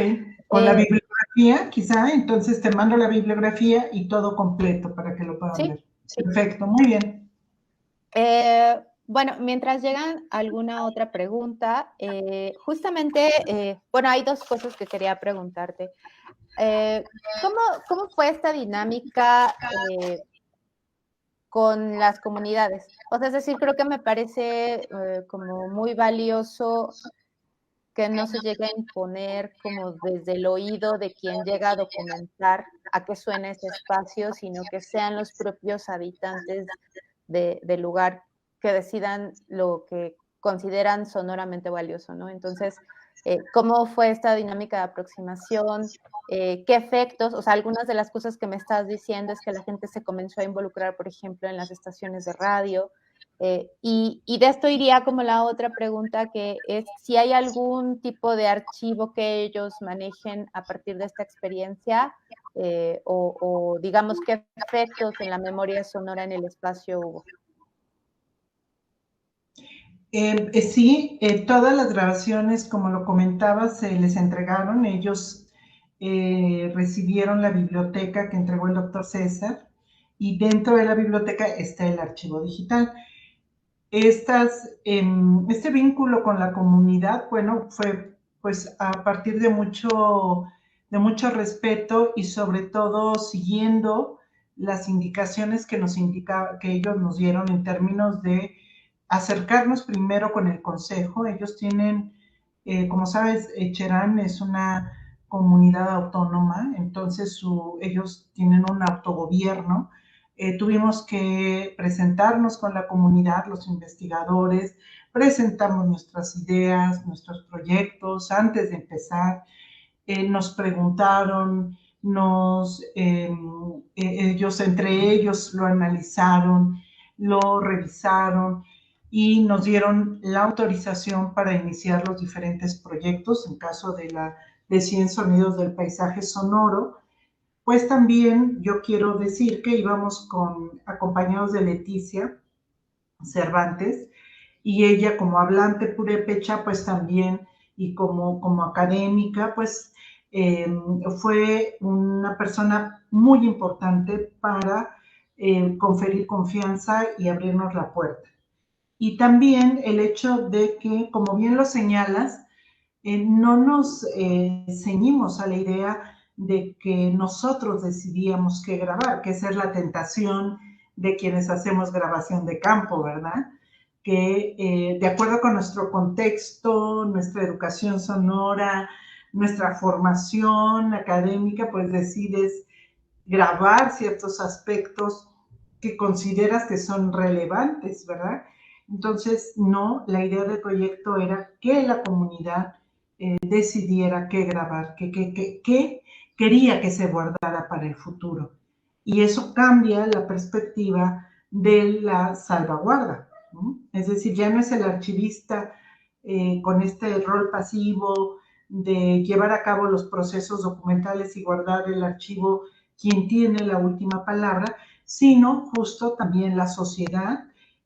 con la bibliografía, quizá, entonces te mando la bibliografía y todo completo para que lo puedan ver. Sí. Perfecto, muy bien. Bueno, mientras llegan alguna otra pregunta, justamente, bueno, hay dos cosas que quería preguntarte. ¿Cómo fue esta dinámica con las comunidades? O sea, es decir, creo que me parece como muy valioso que no se llegue a imponer como desde el oído de quien llega a documentar a qué suena ese espacio, sino que sean los propios habitantes del lugar que decidan lo que consideran sonoramente valioso, ¿no? Entonces, ¿cómo fue esta dinámica de aproximación? ¿Qué efectos? O sea, algunas de las cosas que me estás diciendo es que la gente se comenzó a involucrar, por ejemplo, en las estaciones de radio. Y de esto iría como la otra pregunta, que es si hay algún tipo de archivo que ellos manejen a partir de esta experiencia, o digamos qué efectos en la memoria sonora en el espacio hubo. Sí, todas las grabaciones, como lo comentaba, se les entregaron. Ellos recibieron la biblioteca que entregó el doctor César, y dentro de la biblioteca está el archivo digital. Este vínculo con la comunidad, bueno, fue pues a partir de mucho respeto y sobre todo siguiendo las indicaciones que ellos nos dieron en términos de acercarnos primero con el consejo. Ellos tienen, como sabes, Cherán es una comunidad autónoma, entonces ellos tienen un autogobierno. Tuvimos que presentarnos con la comunidad, los investigadores, presentamos nuestras ideas, nuestros proyectos antes de empezar. Nos preguntaron, ellos entre ellos lo analizaron, lo revisaron y nos dieron la autorización para iniciar los diferentes proyectos. En caso de 100 sonidos del paisaje sonoro, pues también yo quiero decir que íbamos acompañados de Leticia Cervantes, y ella como hablante purépecha, pues también, y como académica, pues fue una persona muy importante para conferir confianza y abrirnos la puerta. Y también el hecho de que, como bien lo señalas, no nos ceñimos a la idea de que nosotros decidíamos qué grabar, que esa es la tentación de quienes hacemos grabación de campo, ¿verdad? Que de acuerdo con nuestro contexto, nuestra educación sonora, nuestra formación académica, pues decides grabar ciertos aspectos que consideras que son relevantes, ¿verdad? Entonces, no, la idea del proyecto era que la comunidad decidiera qué grabar, qué quería que se guardara para el futuro. Y eso cambia la perspectiva de la salvaguarda, ¿no? Es decir, ya no es el archivista con este rol pasivo de llevar a cabo los procesos documentales y guardar el archivo quien tiene la última palabra, sino justo también la sociedad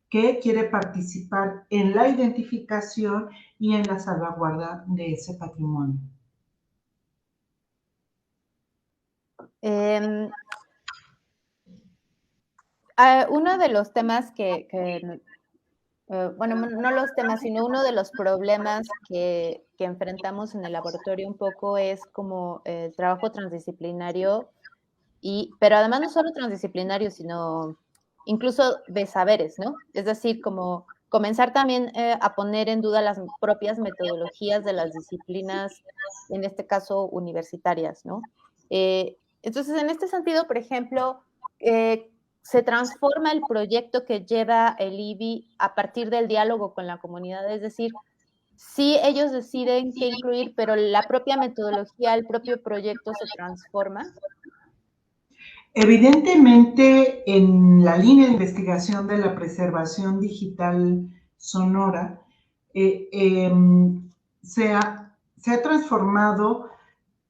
que quiere participar en la identificación y en la salvaguarda de ese patrimonio. Uno de los temas bueno, no los temas, sino uno de los problemas que enfrentamos en el laboratorio un poco es como el trabajo transdisciplinario, pero además no solo transdisciplinario, sino incluso de saberes, ¿no? Es decir, como comenzar también a poner en duda las propias metodologías de las disciplinas, en este caso universitarias, ¿no? Entonces, en este sentido, por ejemplo, se transforma el proyecto que lleva el IBI a partir del diálogo con la comunidad, es decir, sí ellos deciden qué incluir, pero la propia metodología, el propio proyecto se transforma. Evidentemente, en la línea de investigación de la preservación digital sonora, se ha transformado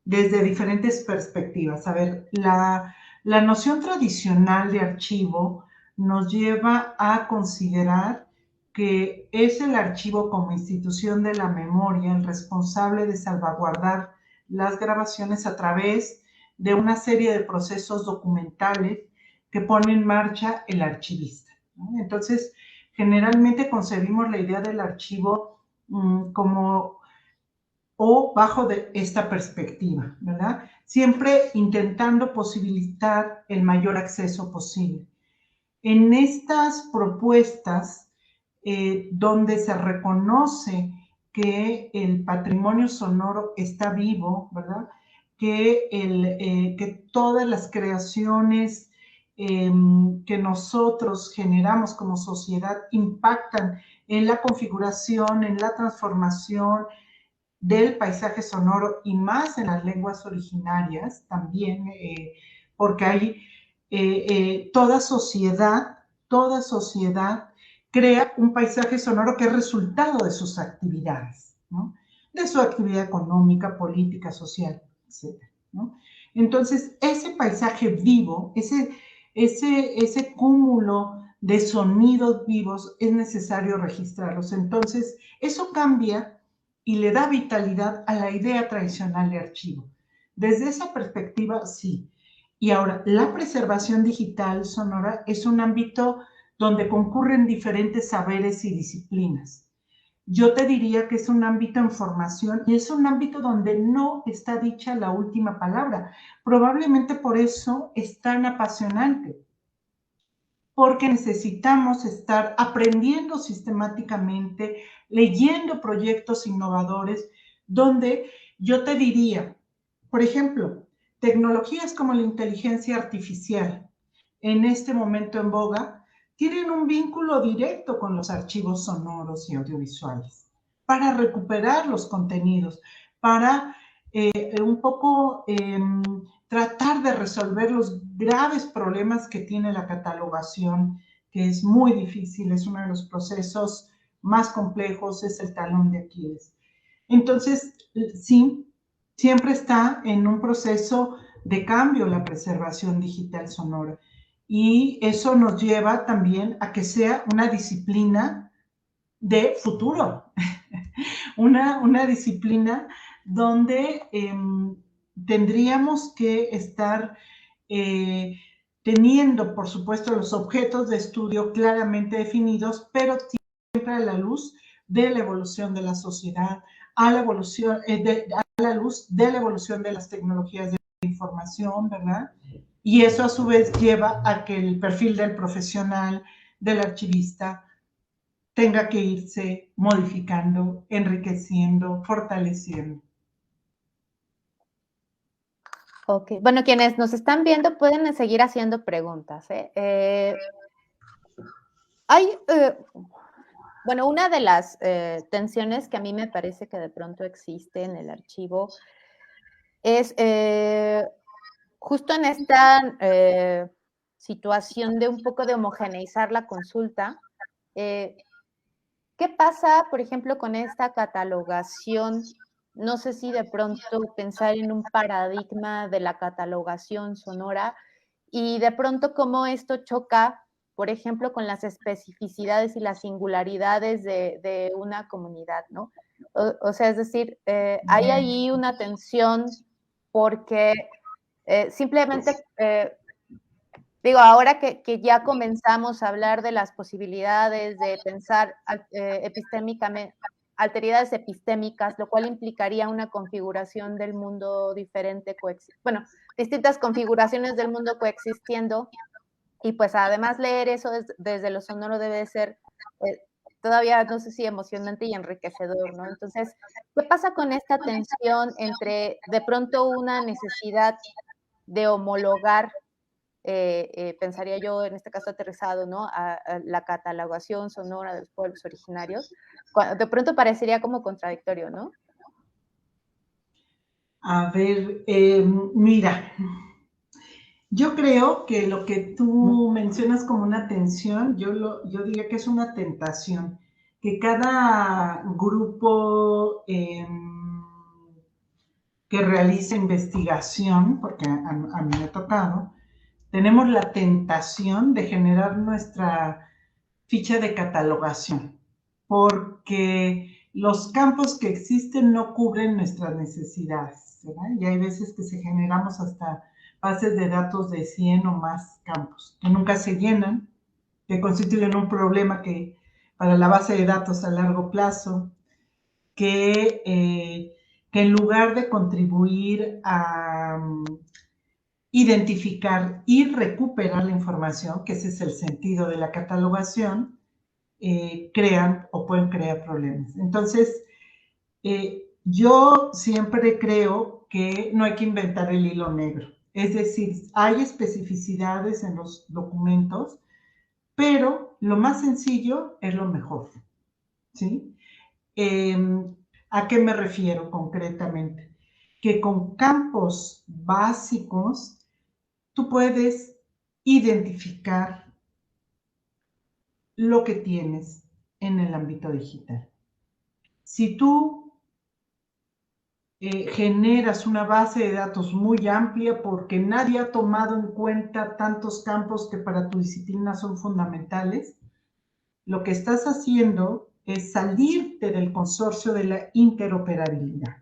desde diferentes perspectivas. A ver, la noción tradicional de archivo nos lleva a considerar que es el archivo como institución de la memoria el responsable de salvaguardar las grabaciones a través de una serie de procesos documentales que pone en marcha el archivista, ¿no? Entonces, generalmente concebimos la idea del archivo como o bajo de esta perspectiva, ¿verdad? Siempre intentando posibilitar el mayor acceso posible. En estas propuestas, donde se reconoce que el patrimonio sonoro está vivo, ¿verdad? Que todas las creaciones que nosotros generamos como sociedad impactan en la configuración, en la transformación del paisaje sonoro y más en las lenguas originarias también, porque hay toda sociedad crea un paisaje sonoro que es resultado de sus actividades, ¿no? De su actividad económica, política, social, etc., ¿no? Entonces, ese paisaje vivo, ese cúmulo de sonidos vivos, es necesario registrarlos. Entonces, eso cambia y le da vitalidad a la idea tradicional de archivo. Desde esa perspectiva, sí. Y ahora, la preservación digital sonora es un ámbito donde concurren diferentes saberes y disciplinas. Yo te diría que es un ámbito en formación y es un ámbito donde no está dicha la última palabra. Probablemente por eso es tan apasionante, porque necesitamos estar aprendiendo sistemáticamente, leyendo proyectos innovadores, donde yo te diría, por ejemplo, tecnologías como la inteligencia artificial, en este momento en boga, tienen un vínculo directo con los archivos sonoros y audiovisuales, para recuperar los contenidos, para un poco tratar de resolver los graves problemas que tiene la catalogación, que es muy difícil, es uno de los procesos más complejos, es el talón de Aquiles. Entonces, sí, siempre está en un proceso de cambio la preservación digital sonora. Y eso nos lleva también a que sea una disciplina de futuro, una disciplina donde tendríamos que estar teniendo, por supuesto, los objetos de estudio claramente definidos, pero siempre a la luz de la evolución de la sociedad, a la luz de la evolución de las tecnologías de información, ¿verdad? Y eso a su vez lleva a que el perfil del profesional, del archivista, tenga que irse modificando, enriqueciendo, fortaleciendo. Ok, bueno, quienes nos están viendo pueden seguir haciendo preguntas, ¿eh? Bueno, una de las tensiones que a mí me parece que de pronto existe en el archivo es justo en esta situación de un poco de homogeneizar la consulta. ¿Qué pasa, por ejemplo, con esta catalogación? No sé si de pronto pensar en un paradigma de la catalogación sonora y de pronto cómo esto choca, por ejemplo, con las especificidades y las singularidades de una comunidad, ¿no? O sea, es decir, hay ahí una tensión porque simplemente digo, ahora que ya comenzamos a hablar de las posibilidades de pensar epistémicamente, alteridades epistémicas, lo cual implicaría una configuración del mundo diferente, bueno, distintas configuraciones del mundo coexistiendo, y pues además leer eso desde lo sonoro debe ser todavía, no sé si emocionante y enriquecedor, ¿no? Entonces, ¿qué pasa con esta tensión entre de pronto una necesidad de homologar pensaría yo, en este caso aterrizado, ¿no? A la catalogación sonora de los pueblos originarios, de pronto parecería como contradictorio, ¿no? A ver, mira, yo creo que lo que tú mencionas como una tensión, yo diría que es una tentación, que cada grupo que realiza investigación, porque a mí me ha tocado, tenemos la tentación de generar nuestra ficha de catalogación, porque los campos que existen no cubren nuestras necesidades, ¿verdad? Y hay veces que se generamos hasta bases de datos de 100 o más campos, que nunca se llenan, que constituyen un problema para la base de datos a largo plazo, que en lugar de contribuir a identificar y recuperar la información, que ese es el sentido de la catalogación, crean o pueden crear problemas. Entonces, yo siempre creo que no hay que inventar el hilo negro. Es decir, hay especificidades en los documentos, pero lo más sencillo es lo mejor, ¿sí? ¿A qué me refiero concretamente? Que con campos básicos tú puedes identificar lo que tienes en el ámbito digital. Si tú generas una base de datos muy amplia porque nadie ha tomado en cuenta tantos campos que para tu disciplina son fundamentales, lo que estás haciendo es salirte del consorcio de la interoperabilidad.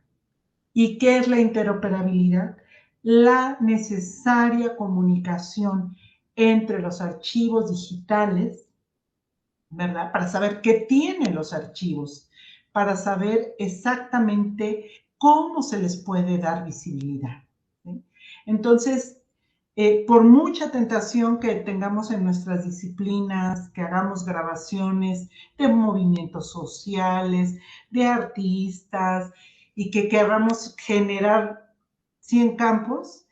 ¿Y qué es la interoperabilidad? La necesaria comunicación entre los archivos digitales, ¿verdad? Para saber qué tienen los archivos, para saber exactamente cómo se les puede dar visibilidad, ¿sí? Entonces, por mucha tentación que tengamos en nuestras disciplinas, que hagamos grabaciones de movimientos sociales, de artistas, y que queramos generar 100 campos,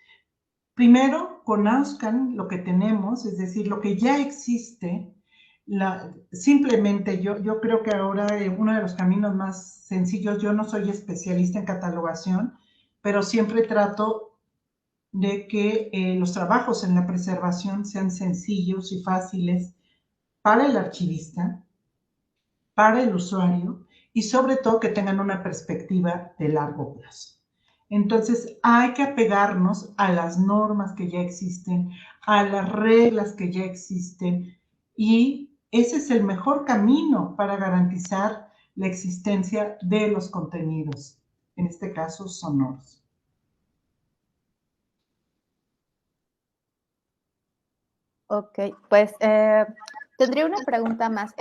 primero conozcan lo que tenemos, es decir, lo que ya existe. Simplemente yo creo que ahora uno de los caminos más sencillos, yo no soy especialista en catalogación, pero siempre trato de que los trabajos en la preservación sean sencillos y fáciles para el archivista, para el usuario y sobre todo que tengan una perspectiva de largo plazo. Entonces hay que apegarnos a las normas que ya existen, a las reglas que ya existen, y ese es el mejor camino para garantizar la existencia de los contenidos, en este caso sonoros. Ok, pues tendría una pregunta más.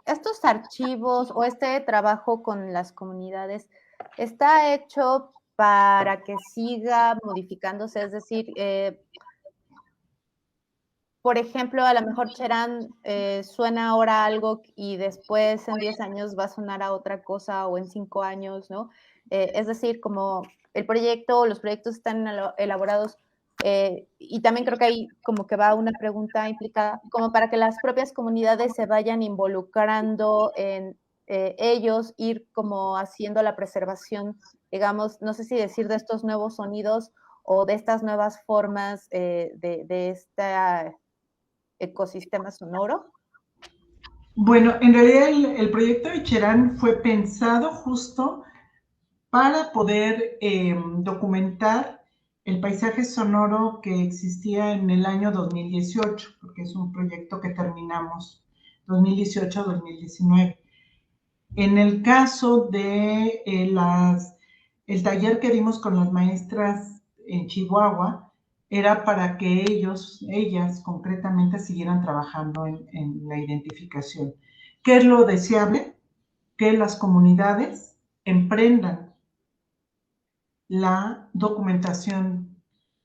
¿Estos archivos o este trabajo con las comunidades está hecho para que siga modificándose? Es decir, por ejemplo, a lo mejor Cherán suena ahora algo y después en 10 años va a sonar a otra cosa o en 5 años, ¿no? Es decir, como el proyecto, los proyectos están elaborados y también creo que ahí como que va una pregunta implicada, como para que las propias comunidades se vayan involucrando en ellos, ir como haciendo la preservación, digamos, no sé si decir de estos nuevos sonidos o de estas nuevas formas de esta ecosistema sonoro. Bueno, en realidad el proyecto de Cherán fue pensado justo para poder documentar el paisaje sonoro que existía en el año 2018, porque es un proyecto que terminamos 2018-2019. En el caso de el taller que dimos con las maestras en Chihuahua, era para que ellas concretamente siguieran trabajando en la identificación. ¿Qué es lo deseable? Que las comunidades emprendan la documentación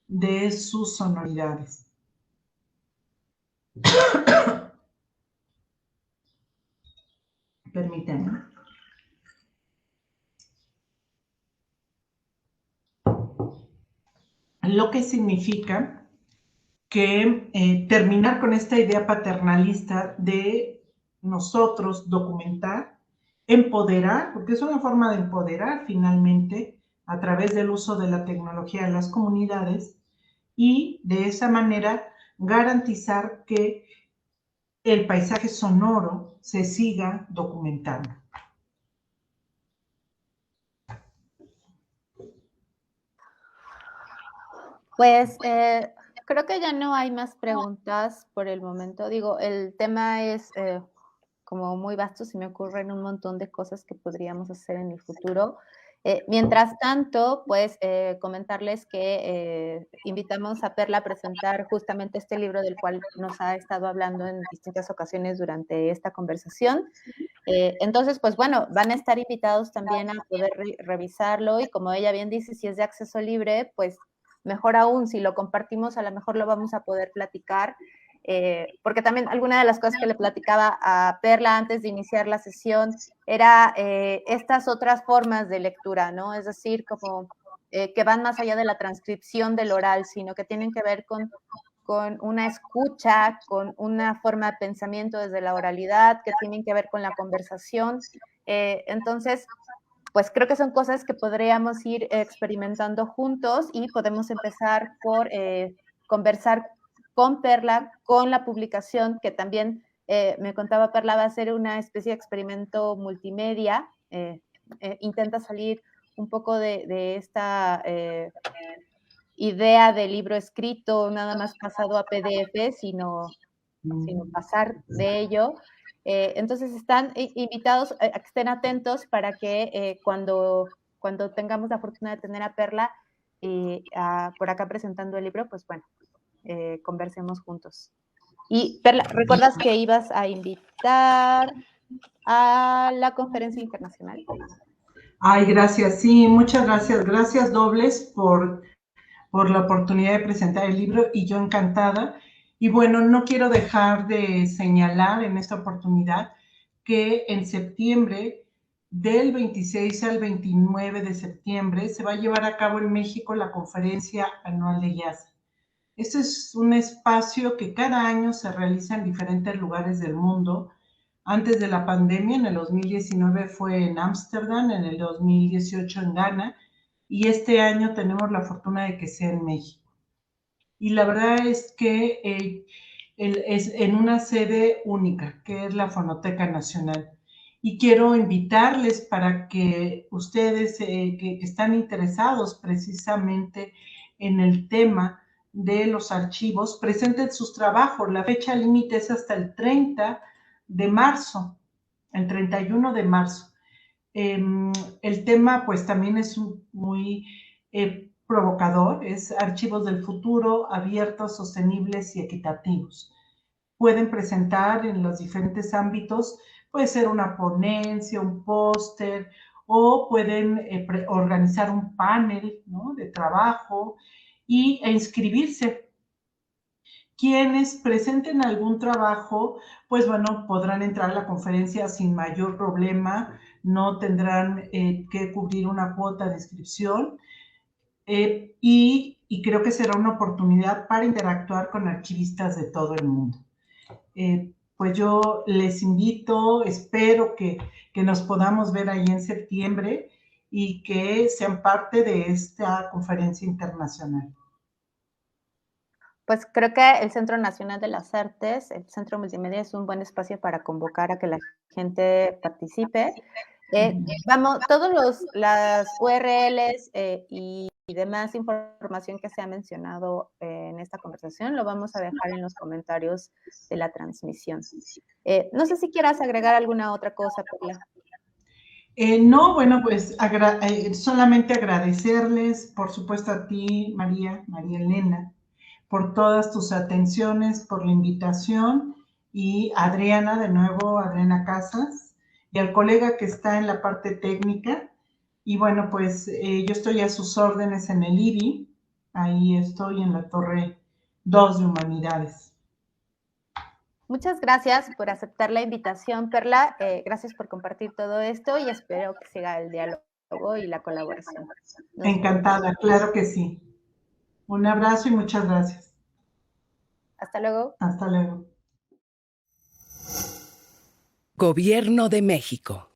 de sus sonoridades. Permítanme. Lo que significa que terminar con esta idea paternalista de nosotros documentar, empoderar, porque es una forma de empoderar finalmente a través del uso de la tecnología de las comunidades, y de esa manera garantizar que el paisaje sonoro se siga documentando. Pues creo que ya no hay más preguntas por el momento. Digo, el tema es como muy vasto, se me ocurren un montón de cosas que podríamos hacer en el futuro. Mientras tanto, pues comentarles que invitamos a Perla a presentar justamente este libro del cual nos ha estado hablando en distintas ocasiones durante esta conversación. Entonces, pues bueno, van a estar invitados también a poder revisarlo y como ella bien dice, si es de acceso libre, pues mejor aún, si lo compartimos, a lo mejor lo vamos a poder platicar, porque también alguna de las cosas que le platicaba a Perla antes de iniciar la sesión era estas otras formas de lectura, ¿no? Es decir, como que van más allá de la transcripción del oral, sino que tienen que ver con una escucha, con una forma de pensamiento desde la oralidad, que tienen que ver con la conversación. Entonces, pues creo que son cosas que podríamos ir experimentando juntos y podemos empezar por conversar con Perla, con la publicación, que también me contaba Perla, va a ser una especie de experimento multimedia. Intenta salir un poco de esta idea de libro escrito, nada más pasado a PDF, sino pasar de ello. Entonces están invitados a que estén atentos para que cuando tengamos la fortuna de tener a Perla por acá presentando el libro, pues bueno, conversemos juntos. Y Perla, ¿recuerdas que ibas a invitar a la conferencia internacional? Ay, gracias, sí, muchas gracias. Gracias dobles por la oportunidad de presentar el libro y yo encantada. Y bueno, no quiero dejar de señalar en esta oportunidad que en septiembre, del 26 al 29 de septiembre, se va a llevar a cabo en México la conferencia anual de YASA. Este es un espacio que cada año se realiza en diferentes lugares del mundo. Antes de la pandemia, en el 2019 fue en Ámsterdam, en el 2018 en Ghana, y este año tenemos la fortuna de que sea en México. Y la verdad es que es en una sede única, que es la Fonoteca Nacional. Y quiero invitarles para que ustedes que están interesados precisamente en el tema de los archivos, presenten sus trabajos. La fecha límite es hasta el 30 de marzo, el 31 de marzo. El tema pues también es muy provocador, es archivos del futuro abiertos, sostenibles y equitativos. Pueden presentar en los diferentes ámbitos, puede ser una ponencia, un póster, o pueden organizar un panel, ¿no?, de trabajo e inscribirse. Quienes presenten algún trabajo, pues bueno, podrán entrar a la conferencia sin mayor problema, no tendrán que cubrir una cuota de inscripción y creo que será una oportunidad para interactuar con archivistas de todo el mundo. Pues yo les invito, espero que nos podamos ver ahí en septiembre y que sean parte de esta conferencia internacional. Pues creo que el Centro Nacional de las Artes, el Centro Multimedia, es un buen espacio para convocar a que la gente participe. Vamos, las URLs y demás información que se ha mencionado en esta conversación lo vamos a dejar en los comentarios de la transmisión. No sé si quieras agregar alguna otra cosa, Perla. No, bueno, pues solamente agradecerles, por supuesto a ti, María Elena, por todas tus atenciones, por la invitación, y Adriana, de nuevo, Adriana Casas, y al colega que está en la parte técnica. Y bueno, pues yo estoy a sus órdenes en el IBI, ahí estoy en la Torre 2 de Humanidades. Muchas gracias por aceptar la invitación, Perla. Gracias por compartir todo esto y espero que siga el diálogo y la colaboración. Encantada, claro que sí. Un abrazo y muchas gracias. Hasta luego. Hasta luego. Gobierno de México.